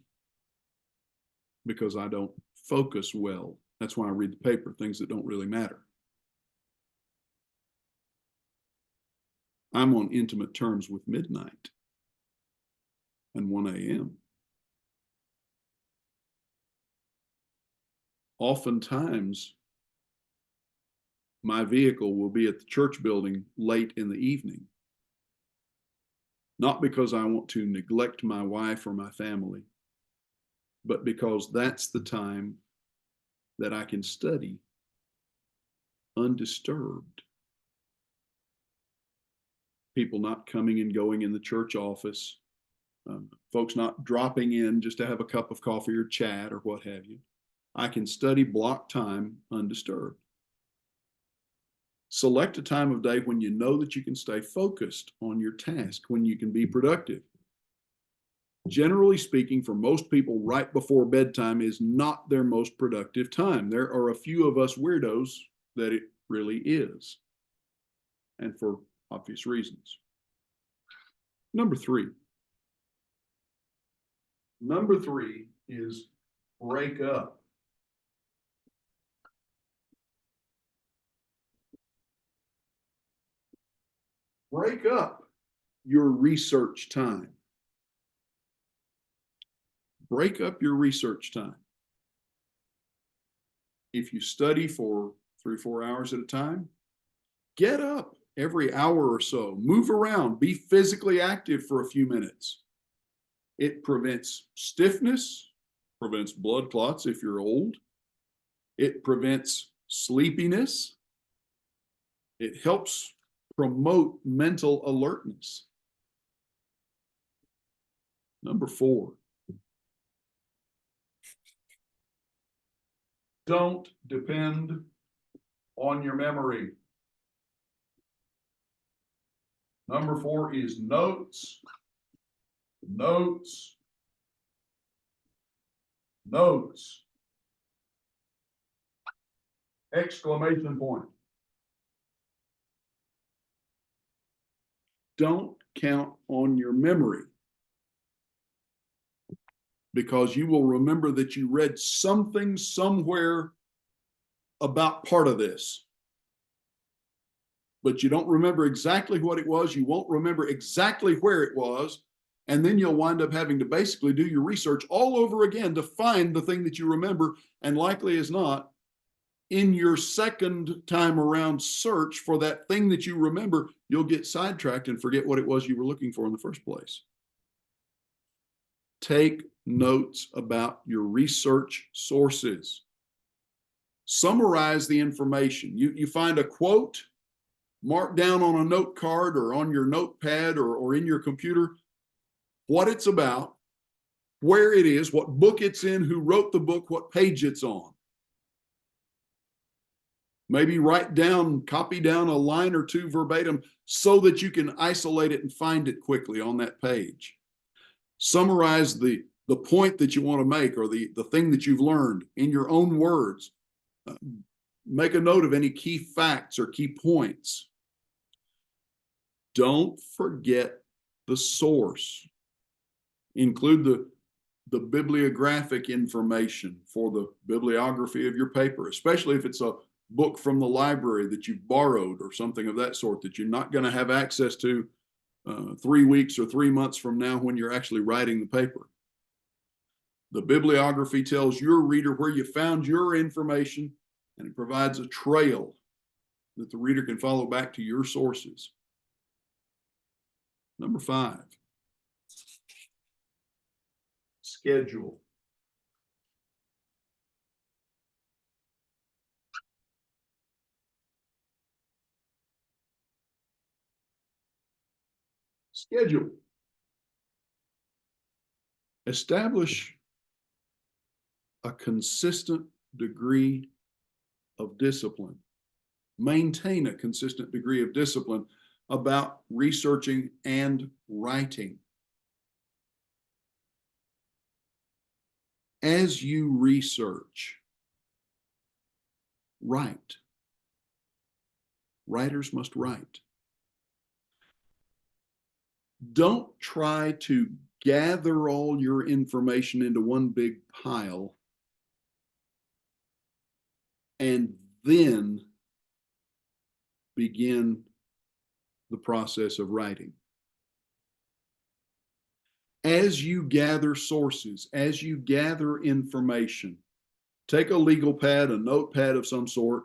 because I don't focus well. That's why I read the paper, things that don't really matter. I'm on intimate terms with midnight and 1 a.m. Oftentimes, my vehicle will be at the church building late in the evening. Not because I want to neglect my wife or my family, but because that's the time that I can study undisturbed. People not coming and going in the church office, folks not dropping in just to have a cup of coffee or chat or what have you. I can study block time undisturbed. Select a time of day when you know that you can stay focused on your task, when you can be productive. Generally speaking, for most people, right before bedtime is not their most productive time. There are a few of us weirdos that it really is, and for obvious reasons. Number three is break up. Break up your research time. Break up your research time. If you study for 3 or 4 hours at a time, get up every hour or so, move around, be physically active for a few minutes. It prevents stiffness, prevents blood clots if you're old. It prevents sleepiness. It helps promote mental alertness. Number 4, don't depend on your memory. Number 4 is notes, notes, notes. Exclamation point. Don't count on your memory, because you will remember that you read something somewhere about part of this, but you don't remember exactly what it was. You won't remember exactly where it was. And then you'll wind up having to basically do your research all over again to find the thing that you remember. And likely as not, in your second time around search for that thing that you remember, you'll get sidetracked and forget what it was you were looking for in the first place. Take notes about your research sources. Summarize the information. You find a quote, mark down on a note card or on your notepad or in your computer what it's about, where it is, what book it's in, who wrote the book, what page it's on. Maybe write down, copy down a line or two verbatim so that you can isolate it and find it quickly on that page. Summarize the point that you want to make or the thing that you've learned in your own words. Make a note of any key facts or key points. Don't forget the source. Include the bibliographic information for the bibliography of your paper, especially if it's a book from the library that you've borrowed or something of that sort that you're not going to have access to 3 weeks or 3 months from now when you're actually writing the paper. The bibliography tells your reader where you found your information, and it provides a trail that the reader can follow back to your sources. Number 5, schedule. Schedule. Establish a consistent degree of discipline. Maintain a consistent degree of discipline about researching and writing. As you research, write. Writers must write. Don't try to gather all your information into one big pile and then begin the process of writing. As you gather sources, as you gather information, take a legal pad, a notepad of some sort,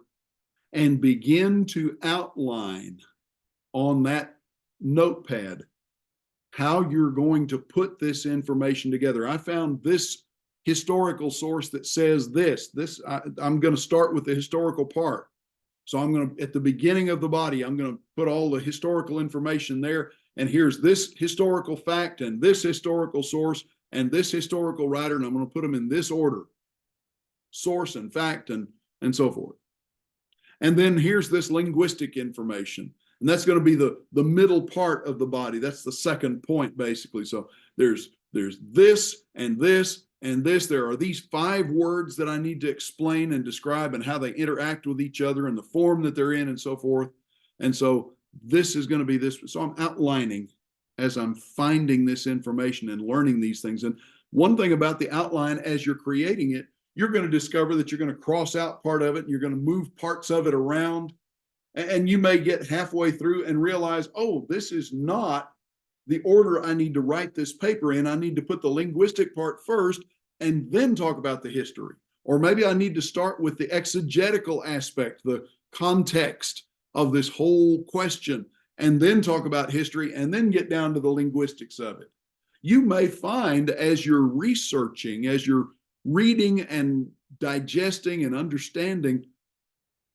and begin to outline on that notepad how you're going to put this information together. I found this historical source that says this. I'm going to start with the historical part. So I'm going to, at the beginning of the body, I'm going to put all the historical information there. And here's this historical fact and this historical source and this historical writer, and I'm going to put them in this order: source and fact and so forth. And then here's this linguistic information. And that's going to be the middle part of the body. That's the second point, basically. So there's this and this and this. There are these 5 words that I need to explain and describe and how they interact with each other and the form that they're in and so forth. And so this is going to be this. So I'm outlining as I'm finding this information and learning these things. And one thing about the outline, as you're creating it, you're going to discover that you're going to cross out part of it and you're going to move parts of it around. And you may get halfway through and realize, oh, this is not the order I need to write this paper in. I need to put the linguistic part first and then talk about the history. Or maybe I need to start with the exegetical aspect, the context of this whole question, and then talk about history and then get down to the linguistics of it. You may find as you're researching, as you're reading and digesting and understanding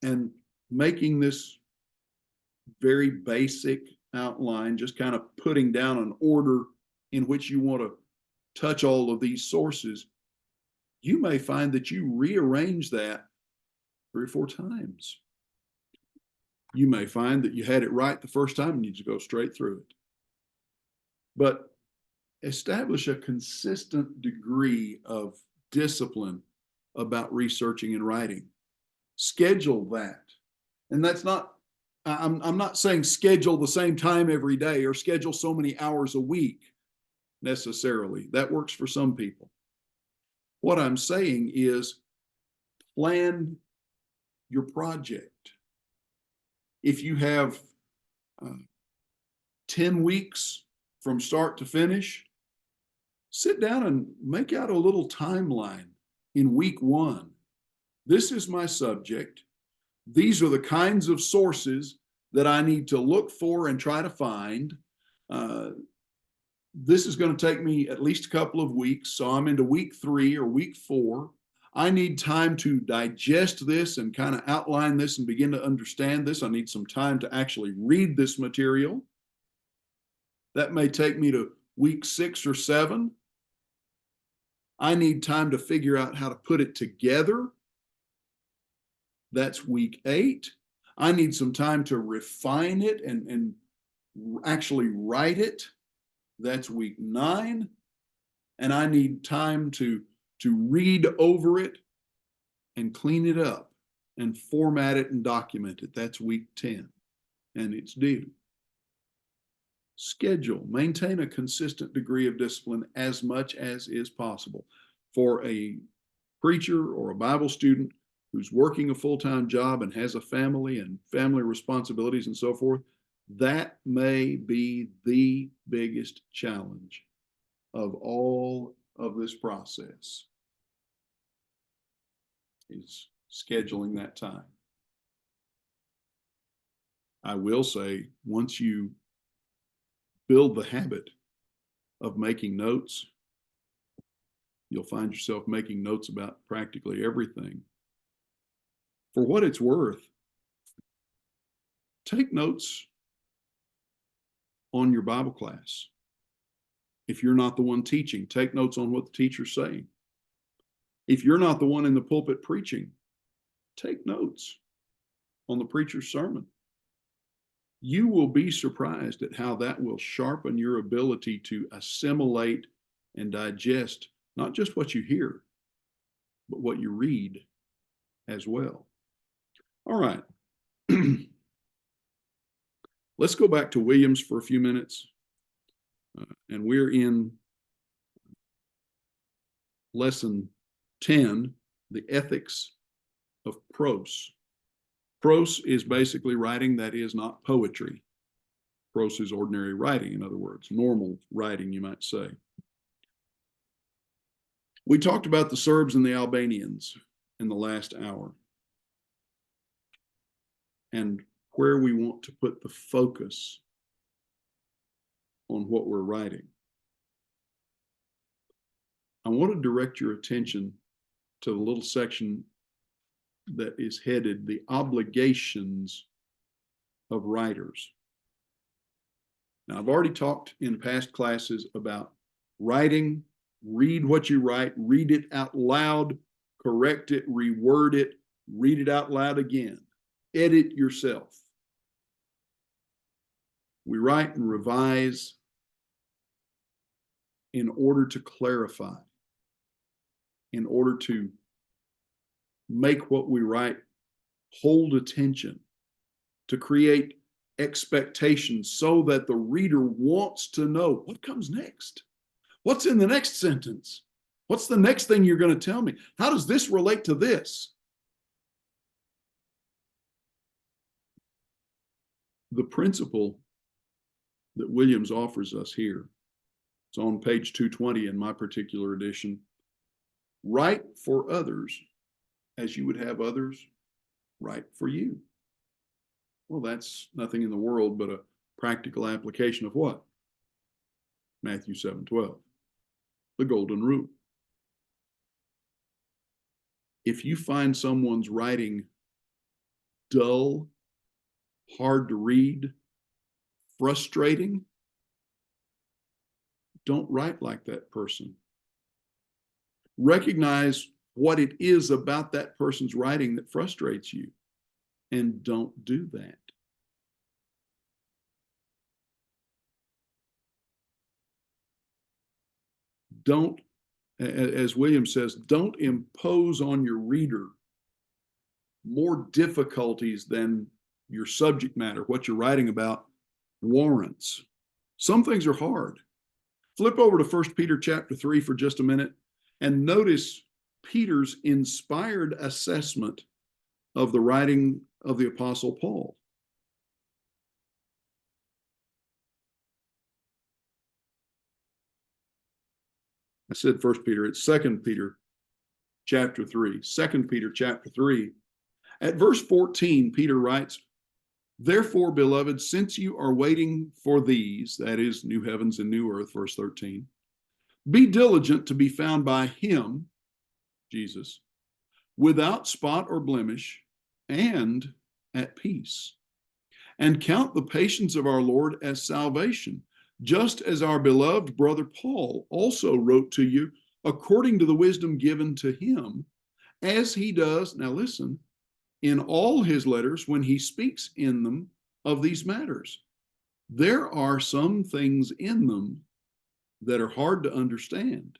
and making this very basic outline, just kind of putting down an order in which you want to touch all of these sources, you may find that you rearrange that 3 or 4 times. You may find that you had it right the first time and you just go straight through it. But establish a consistent degree of discipline about researching and writing. Schedule that. And that's not, I'm not saying schedule the same time every day or schedule so many hours a week necessarily. That works for some people. What I'm saying is plan your project. If you have 10 weeks from start to finish, sit down and make out a little timeline in week 1. This is my subject. These are the kinds of sources that I need to look for and try to find. This is going to take me at least a couple of weeks. So I'm into week 3 or week 4. I need time to digest this and kind of outline this and begin to understand this. I need some time to actually read this material. That may take me to week 6 or 7. I need time to figure out how to put it together. That's week 8. I need some time to refine it and actually write it. That's week 9. And I need time to read over it and clean it up and format it and document it. That's week 10. And it's due. schedule, maintain a consistent degree of discipline as much as is possible. For a preacher or a Bible student who's working a full-time job and has a family and family responsibilities and so forth, that may be the biggest challenge of all of this process, is scheduling that time. I will say, once you build the habit of making notes, you'll find yourself making notes about practically everything. For what it's worth, take notes on your Bible class. If you're not the one teaching, take notes on what the teacher's saying. If you're not the one in the pulpit preaching, take notes on the preacher's sermon. You will be surprised at how that will sharpen your ability to assimilate and digest not just what you hear, but what you read as well. All right. Let's go back to Williams for a few minutes. And we're in lesson 10, the ethics of prose. Prose is basically writing that is not poetry. Prose is ordinary writing, in other words, normal writing, you might say. We talked about the Serbs and the Albanians in the last hour and where we want to put the focus on what we're writing. I want to direct your attention to the little section that is headed the obligations of writers. Now, I've already talked in past classes about writing. Read what you write, read it out loud, correct it, reword it, read it out loud again. Edit yourself. We write and revise in order to clarify, in order to make what we write hold attention, to create expectations so that the reader wants to know what comes next. What's in the next sentence? What's the next thing you're going to tell me? How does this relate to this? The principle that Williams offers us here, it's on page 220 in my particular edition. Write for others as you would have others write for you. Well, that's nothing in the world but a practical application of what? Matthew 7:12. The golden rule. If you find someone's writing dull, hard to read, frustrating, don't write like that person. Recognize what it is about that person's writing that frustrates you, and don't do that. Don't, as William says, don't impose on your reader more difficulties than your subject matter, what you're writing about, warrants. Some things are hard. Flip over to 1 Peter chapter 3 for just a minute and notice Peter's inspired assessment of the writing of the Apostle Paul. I said 1 Peter, it's 2 Peter chapter 3. 2 Peter chapter 3. At verse 14, Peter writes, "Therefore, beloved, since you are waiting for these," that is, new heavens and new earth, verse 13, "be diligent to be found by him," Jesus, "without spot or blemish, and at peace. And count the patience of our Lord as salvation, just as our beloved brother Paul also wrote to you according to the wisdom given to him, as he does," now listen, "in all his letters when he speaks in them of these matters. There are some things in them that are hard to understand,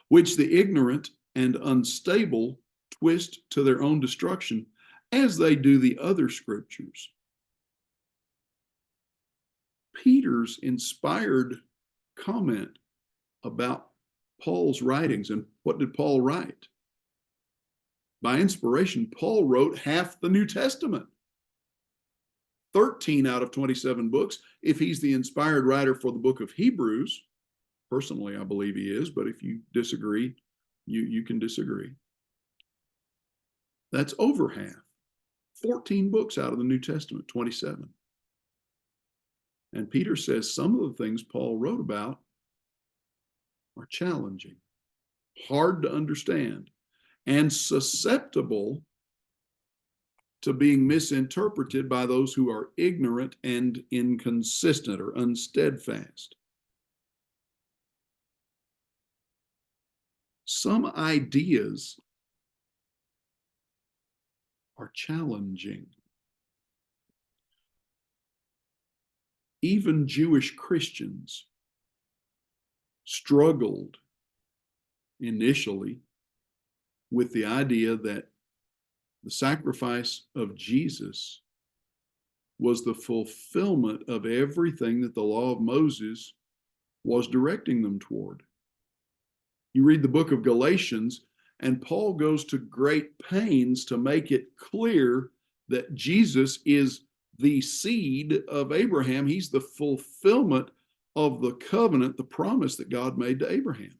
which the ignorant and unstable twist to their own destruction, as they do the other scriptures." Peter's inspired comment about Paul's writings. And what did Paul write? By inspiration, Paul wrote half the New Testament. 13 out of 27 books. If he's the inspired writer for the book of Hebrews, personally, I believe he is, but if you disagree, you can disagree. That's over half. 14 books out of the New Testament, 27. And Peter says some of the things Paul wrote about are challenging, hard to understand, and susceptible to being misinterpreted by those who are ignorant and inconsistent or unsteadfast. Some ideas are challenging. Even Jewish Christians struggled initially with the idea that the sacrifice of Jesus was the fulfillment of everything that the law of Moses was directing them toward. You read the book of Galatians, and Paul goes to great pains to make it clear that Jesus is the seed of Abraham. He's the fulfillment of the covenant, the promise that God made to Abraham.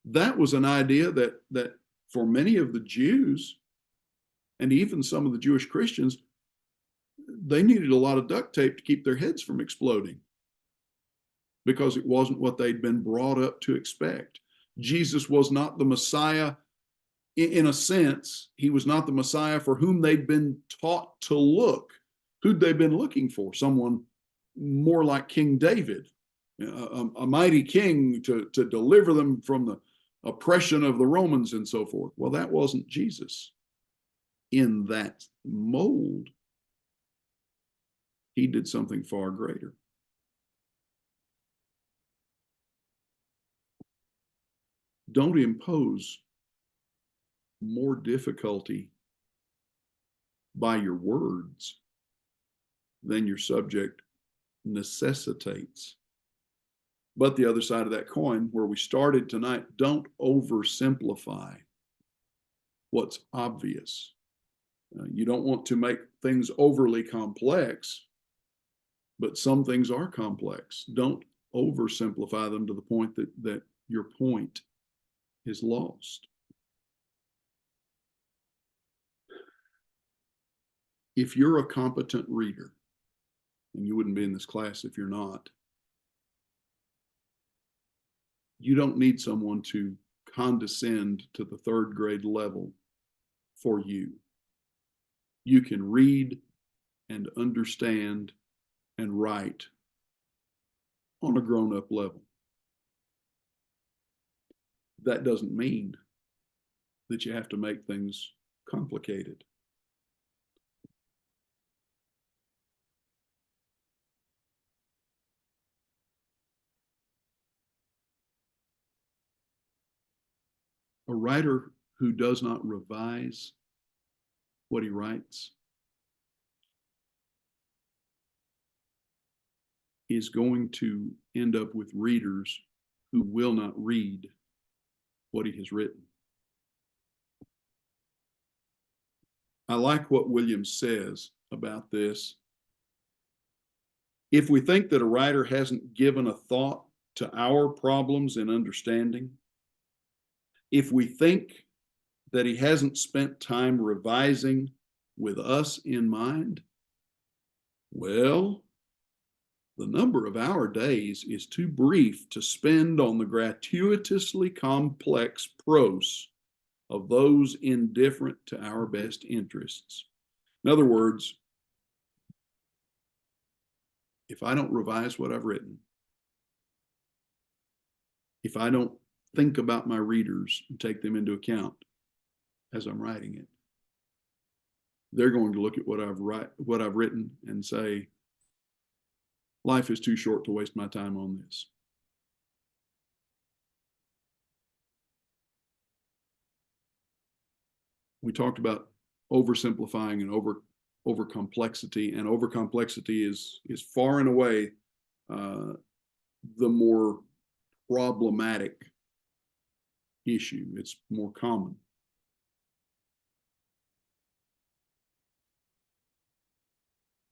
That was an idea that for many of the Jews, and even some of the Jewish Christians, they needed a lot of duct tape to keep their heads from exploding because it wasn't what they'd been brought up to expect. Jesus was not the Messiah. In a sense, he was not the Messiah for whom they'd been taught to look. Who'd they been looking for? Someone more like King David, a mighty king to deliver them from the oppression of the Romans and so forth. Well, that wasn't Jesus. In that mold, he did something far greater. Don't impose more difficulty by your words than your subject necessitates. But the other side of that coin, where we started tonight, don't oversimplify what's obvious. You don't want to make things overly complex, but some things are complex. Don't oversimplify them to the point that your point is lost. If you're a competent reader, and you wouldn't be in this class if you're not, you don't need someone to condescend to the third grade level for you. You can read and understand and write on a grown-up level. That doesn't mean that you have to make things complicated. A writer who does not revise what he writes is going to end up with readers who will not read what he has written. I like what Williams says about this. If we think that a writer hasn't given a thought to our problems in understanding, if we think that he hasn't spent time revising with us in mind, well, the number of our days is too brief to spend on the gratuitously complex prose of those indifferent to our best interests. In other words, if I don't revise what I've written, if I don't think about my readers and take them into account as I'm writing it, they're going to look at what I've written and say, life is too short to waste my time on this. We talked about oversimplifying and over complexity, and over complexity is far and away the more problematic issue. It's more common.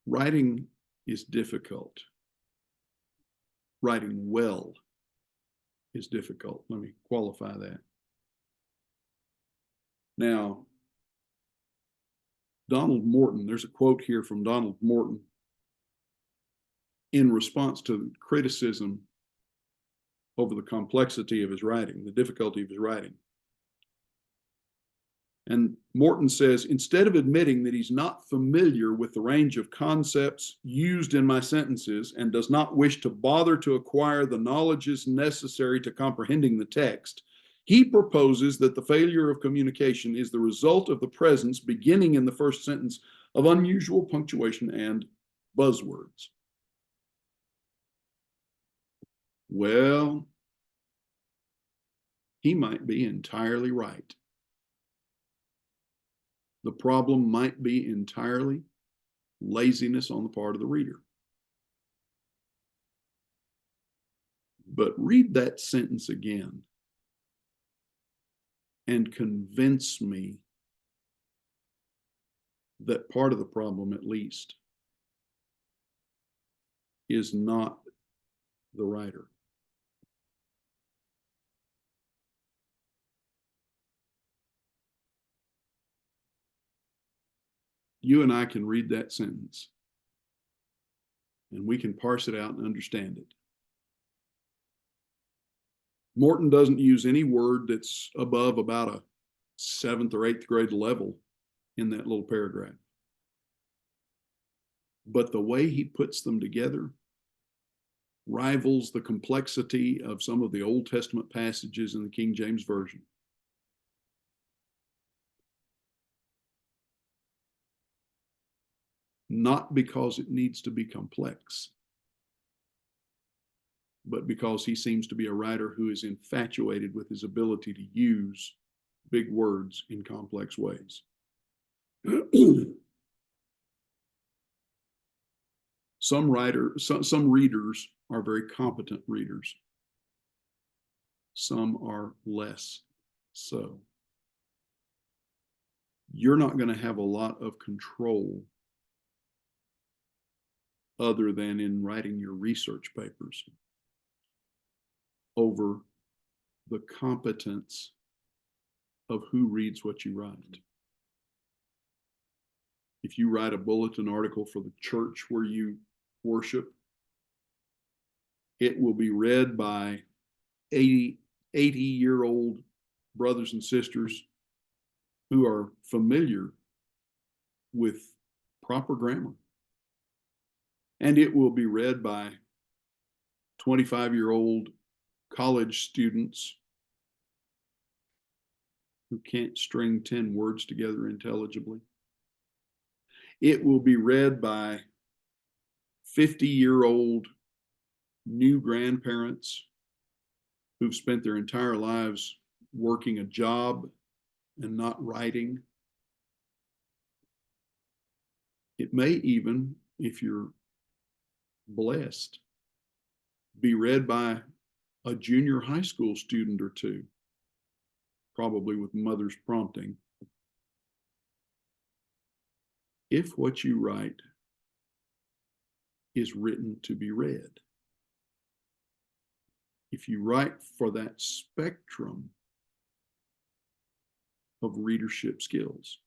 Writing is difficult. Writing well is difficult. Let me qualify that. Now, Donald Morton, there's a quote here from Donald Morton in response to criticism over the complexity of his writing, the difficulty of his writing. And Morton says, instead of admitting that he's not familiar with the range of concepts used in my sentences and does not wish to bother to acquire the knowledges necessary to comprehending the text, he proposes that the failure of communication is the result of the presence, beginning in the first sentence, of unusual punctuation and buzzwords. Well, he might be entirely right. The problem might be entirely laziness on the part of the reader. But read that sentence again and convince me that part of the problem, at least, is not the writer. You and I can read that sentence and we can parse it out and understand it. Morton doesn't use any word that's above about a 7th or 8th grade level in that little paragraph. But the way he puts them together rivals the complexity of some of the Old Testament passages in the King James Version. Not because it needs to be complex, but because he seems to be a writer who is infatuated with his ability to use big words in complex ways. Some readers are very competent readers. Some are less so. You're not going to have a lot of control other than in writing your research papers over the competence of who reads what you write. If you write a bulletin article for the church where you worship, it will be read by 80-year-old brothers and sisters who are familiar with proper grammar. And it will be read by 25-year-old college students who can't string 10 words together intelligibly. It will be read by 50-year-old new grandparents who've spent their entire lives working a job and not writing. It may even, if you're blessed, be read by a junior high school student or two, probably with mother's prompting. If what you write is written to be read, if you write for that spectrum of readership skills,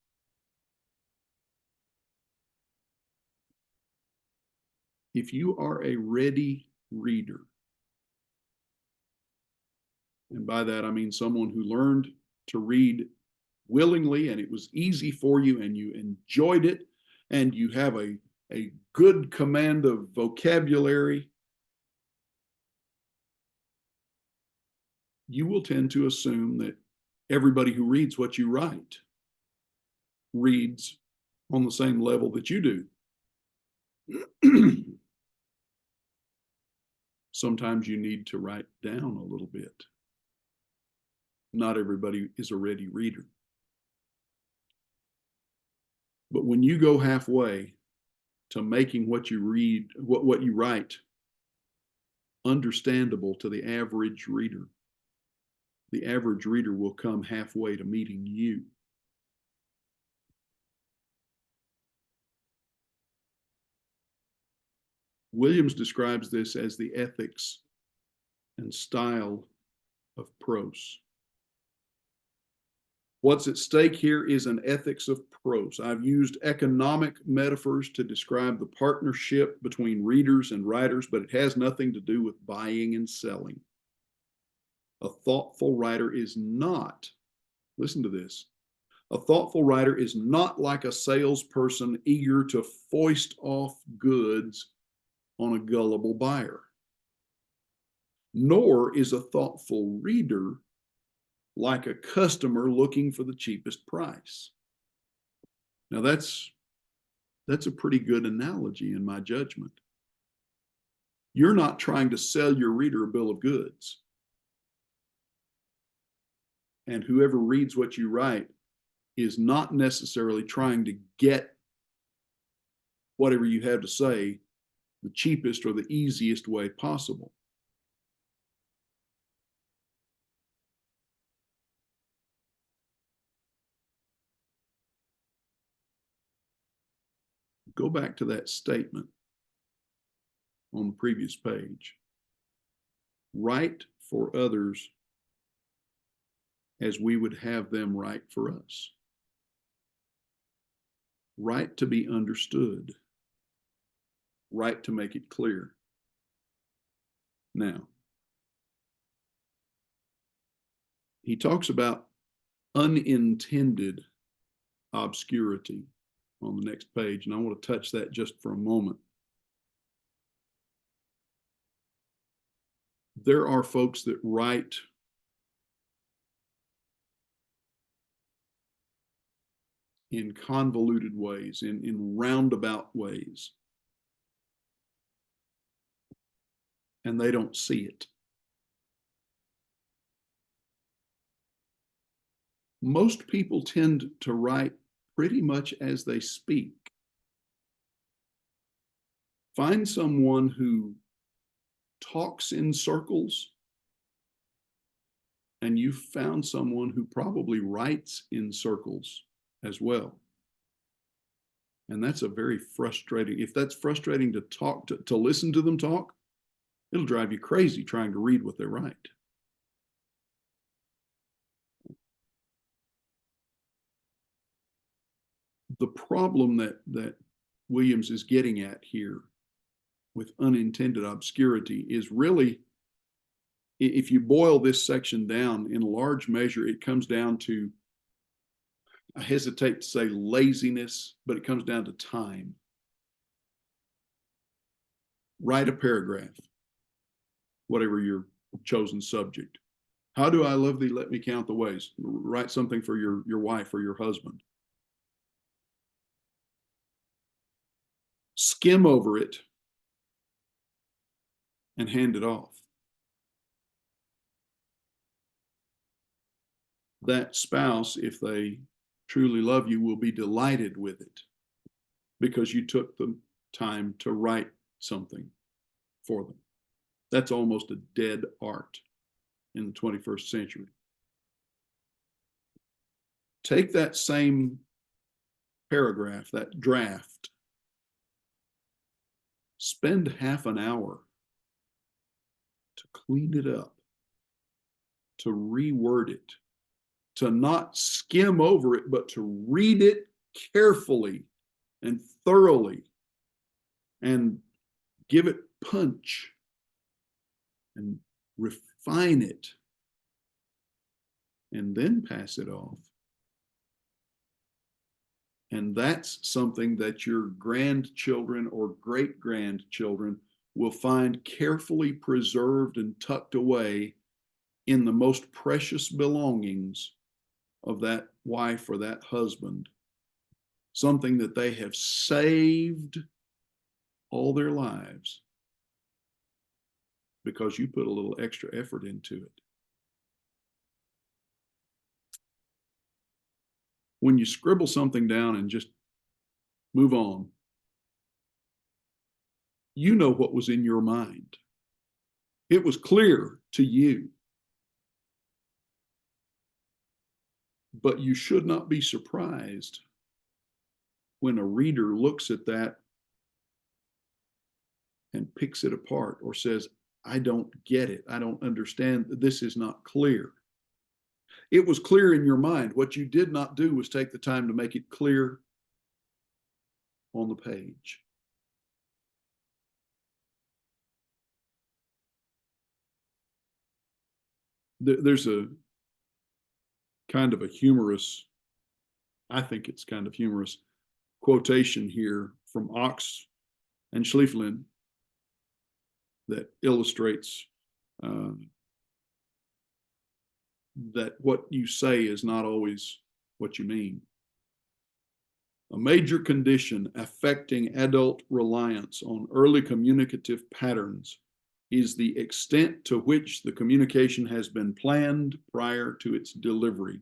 if you are a ready reader, and by that I mean someone who learned to read willingly and it was easy for you and you enjoyed it and you have a good command of vocabulary, you will tend to assume that everybody who reads what you write reads on the same level that you do. Sometimes you need to write down a little bit. Not everybody is a ready reader. But when you go halfway to making what you read, what you write, understandable to the average reader will come halfway to meeting you. Williams describes this as the ethics and style of prose. What's at stake here is an ethics of prose. I've used economic metaphors to describe the partnership between readers and writers, but it has nothing to do with buying and selling. A thoughtful writer is not, listen to this, a thoughtful writer is not like a salesperson eager to foist off goods on a gullible buyer. Nor is a thoughtful reader like a customer looking for the cheapest price. Now that's a pretty good analogy in my judgment. You're not trying to sell your reader a bill of goods. And whoever reads what you write is not necessarily trying to get whatever you have to say the cheapest or the easiest way possible. Go back to that statement on the previous page. Write for others as we would have them write for us. Write to be understood. Write to make it clear. Now, he talks about unintended obscurity on the next page, and I want to touch that just for a moment. There are folks that write in convoluted ways, in roundabout ways, and they don't see it. Most people tend to write pretty much as they speak. Find someone who talks in circles, and you've found someone who probably writes in circles as well. And that's a very frustrating, if that's frustrating to talk to listen to them talk, it'll drive you crazy trying to read what they write. The problem that Williams is getting at here with unintended obscurity is really, if you boil this section down, in large measure, it comes down to, I hesitate to say laziness, but it comes down to time. Write a paragraph, whatever your chosen subject. How do I love thee? Let me count the ways. Write something for your wife or your husband. Skim over it and hand it off. That spouse, if they truly love you, will be delighted with it because you took the time to write something for them. That's almost a dead art in the 21st century. Take that same paragraph, that draft, spend half an hour to clean it up, to reword it, to not skim over it, but to read it carefully and thoroughly and give it punch and refine it and then pass it off. And that's something that your grandchildren or great-grandchildren will find carefully preserved and tucked away in the most precious belongings of that wife or that husband. Something that they have saved all their lives because you put a little extra effort into it. When you scribble something down and just Move on. You know what was in your mind. It was clear to you. But you should not be surprised when a reader looks at that and picks it apart or says, I don't get it. I don't understand. This is not clear. It was clear in your mind. What you did not do was take the time to make it clear on the page. There's a kind of a humorous, I think it's kind of humorous quotation here from Ox and Schlieffen that illustrates that what you say is not always what you mean. A major condition affecting adult reliance on early communicative patterns is the extent to which the communication has been planned prior to its delivery.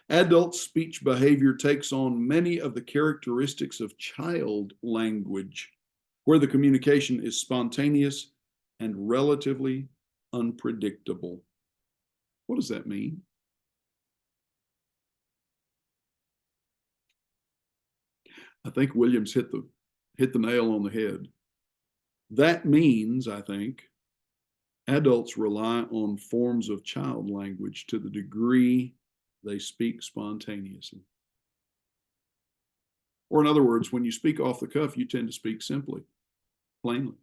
Adult speech behavior takes on many of the characteristics of child language, where the communication is spontaneous and relatively unpredictable. What does that mean? I think Williams hit the nail on the head. That means, I think, adults rely on forms of child language to the degree they speak spontaneously. Or in other words, when you speak off the cuff, you tend to speak simply, plainly.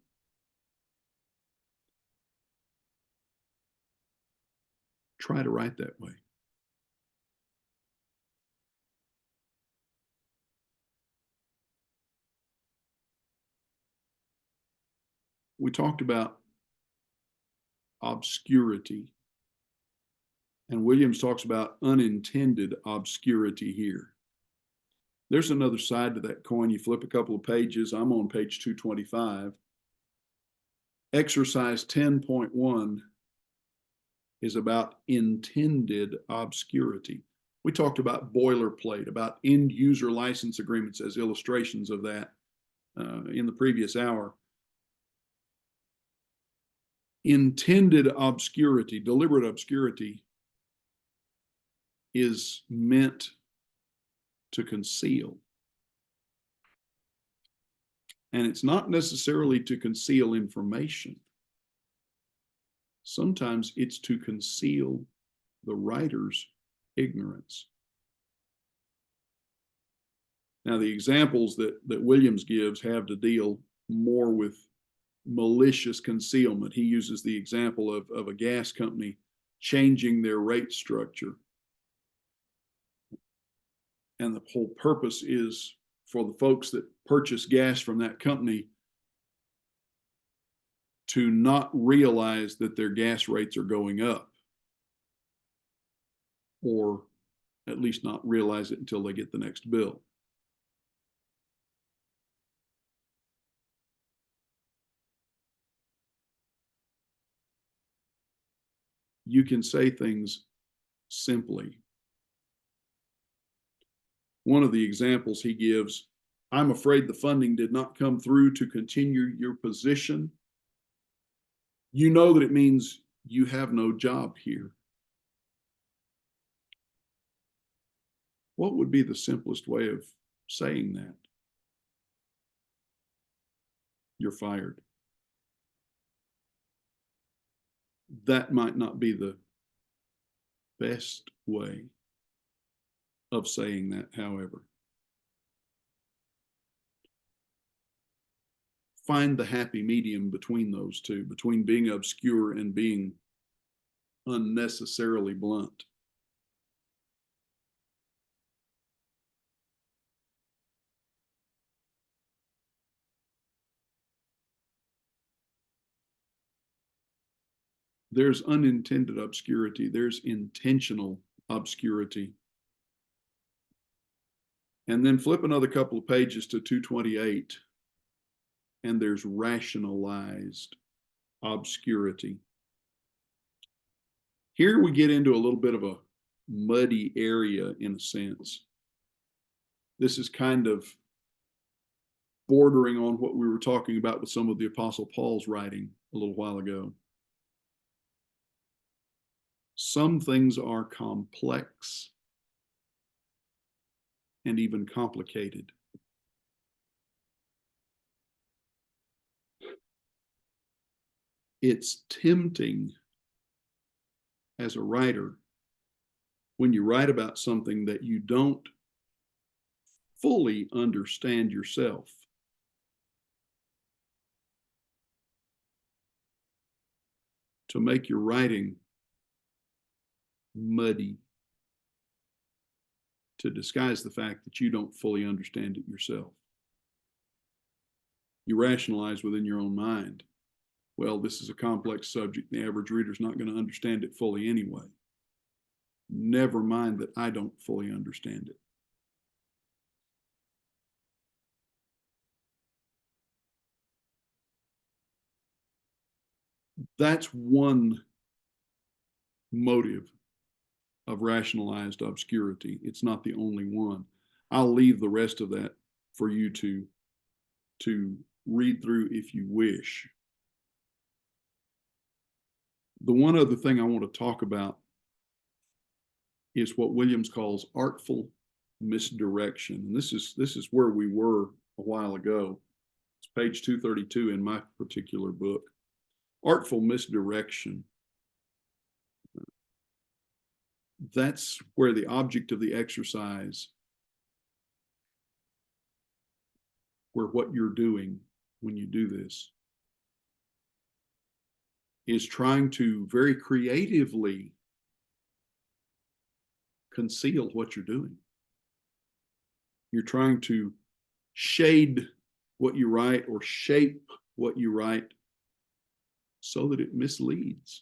Try to write that way. We talked about obscurity, and Williams talks about unintended obscurity here. There's another side to that coin. You flip a couple of pages. I'm on page 225. Exercise 10.1 is about intended obscurity. We talked about boilerplate, about end user license agreements as illustrations of that in the previous hour. Intended obscurity, deliberate obscurity, is meant to conceal. And it's not necessarily to conceal information. Sometimes it's to conceal the writer's ignorance. Now, the examples that Williams gives have to deal more with malicious concealment. He uses the example of a gas company changing their rate structure. And the whole purpose is for the folks that purchase gas from that company to not realize that their gas rates are going up, or at least not realize it until they get the next bill. You can say things simply. One of the examples he gives, I'm afraid the funding did not come through to continue your position. You know that it means you have no job here. What would be the simplest way of saying that? You're fired. That might not be the best way of saying that, however. Find the happy medium between those two, between being obscure and being unnecessarily blunt. There's unintended obscurity. There's intentional obscurity. And then flip another couple of pages to 228, and there's rationalized obscurity. Here we get into a little bit of a muddy area in a sense. This is kind of bordering on what we were talking about with some of the Apostle Paul's writing a little while ago. Some things are complex and even complicated. It's tempting as a writer when you write about something that you don't fully understand yourself to make your writing muddy, to disguise the fact that you don't fully understand it yourself. You rationalize within your own mind, well, this is a complex subject. The average reader's not going to understand it fully anyway. Never mind that I don't fully understand it. That's one motive of rationalized obscurity. It's not the only one. I'll leave the rest of that for you to read through if you wish. The one other thing I want to talk about is what Williams calls artful misdirection. And this is where we were a while ago. It's page 232 in my particular book. Artful misdirection. That's where the object of the exercise, where what you're doing when you do this, is trying to very creatively conceal what you're doing. You're trying to shade what you write or shape what you write so that it misleads.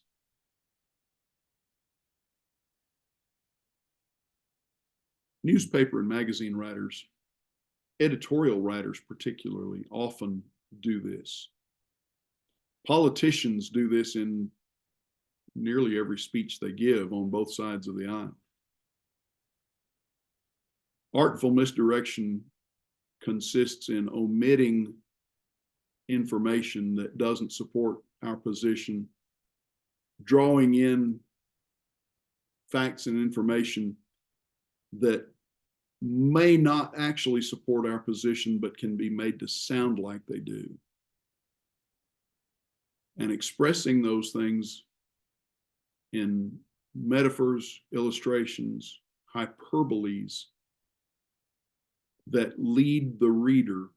Newspaper and magazine writers, editorial writers particularly, often do this. Politicians do this in nearly every speech they give on both sides of the aisle. Artful misdirection consists in omitting information that doesn't support our position, drawing in facts and information that may not actually support our position, but can be made to sound like they do. And expressing those things in metaphors, illustrations, hyperboles that lead the reader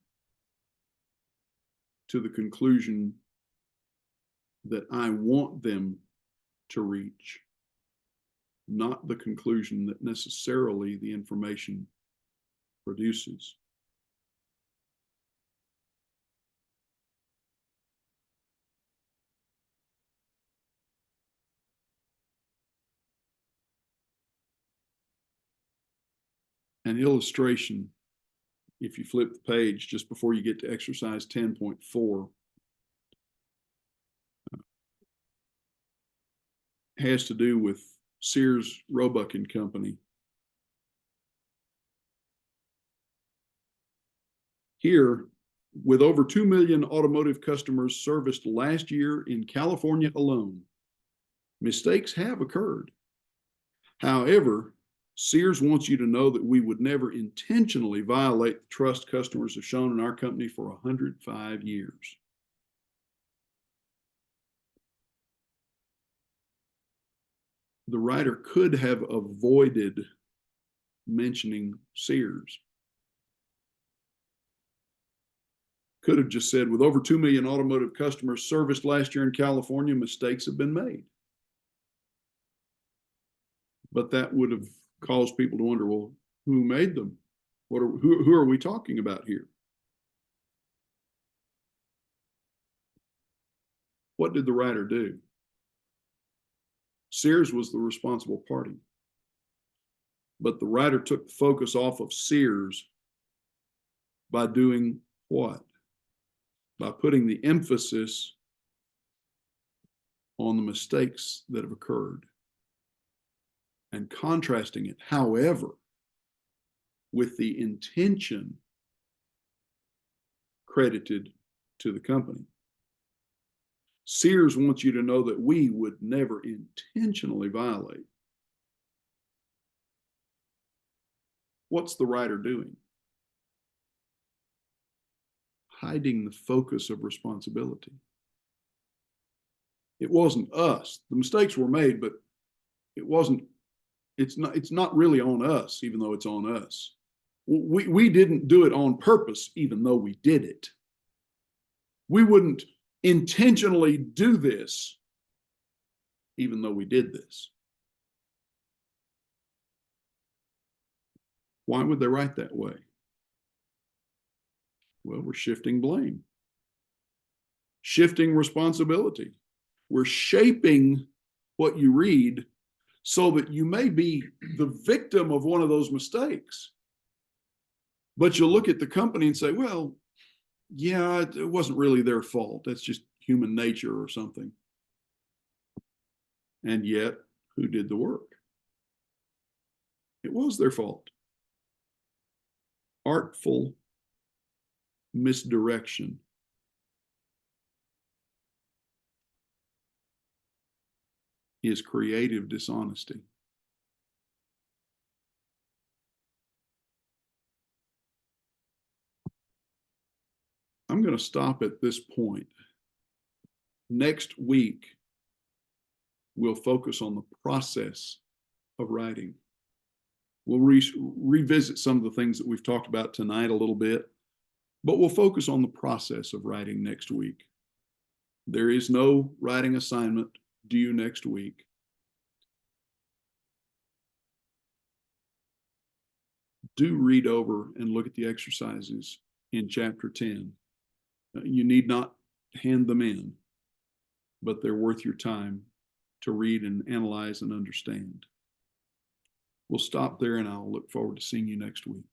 to the conclusion that I want them to reach, not the conclusion that necessarily the information produces. An illustration, if you flip the page just before you get to exercise 10.4, has to do with Sears, Roebuck and Company. Here, with over 2 million automotive customers serviced last year in California alone, mistakes have occurred. However, Sears wants you to know that we would never intentionally violate the trust customers have shown in our company for 105 years. The writer could have avoided mentioning Sears. Could have just said, with over 2 million automotive customers serviced last year in California, mistakes have been made. But that would have caused people to wonder, well, who made them? Who are we talking about here? What did the writer do? Sears was the responsible party. But the writer took the focus off of Sears by doing what? By putting the emphasis on the mistakes that have occurred and contrasting it, however, with the intention credited to the company. Sears wants you to know that we would never intentionally violate. What's the writer doing? Hiding the focus of responsibility. It wasn't us. The mistakes were made, but it's not really on us, even though it's on us. We didn't do it on purpose, even though we did it. We wouldn't intentionally do this, even though we did this. Why would they write that way? Well, we're shifting blame, shifting responsibility. We're shaping what you read so that you may be the victim of one of those mistakes. But you'll look at the company and say, well, yeah, it wasn't really their fault. That's just human nature or something. And yet, who did the work? It was their fault. Artful misdirection. Is creative dishonesty. I'm going to stop at this point. Next week, we'll focus on the process of writing. We'll revisit some of the things that we've talked about tonight a little bit, but we'll focus on the process of writing next week. There is no writing assignment due next week. Do read over and look at the exercises in chapter 10. You need not hand them in, but they're worth your time to read and analyze and understand. We'll stop there, and I'll look forward to seeing you next week.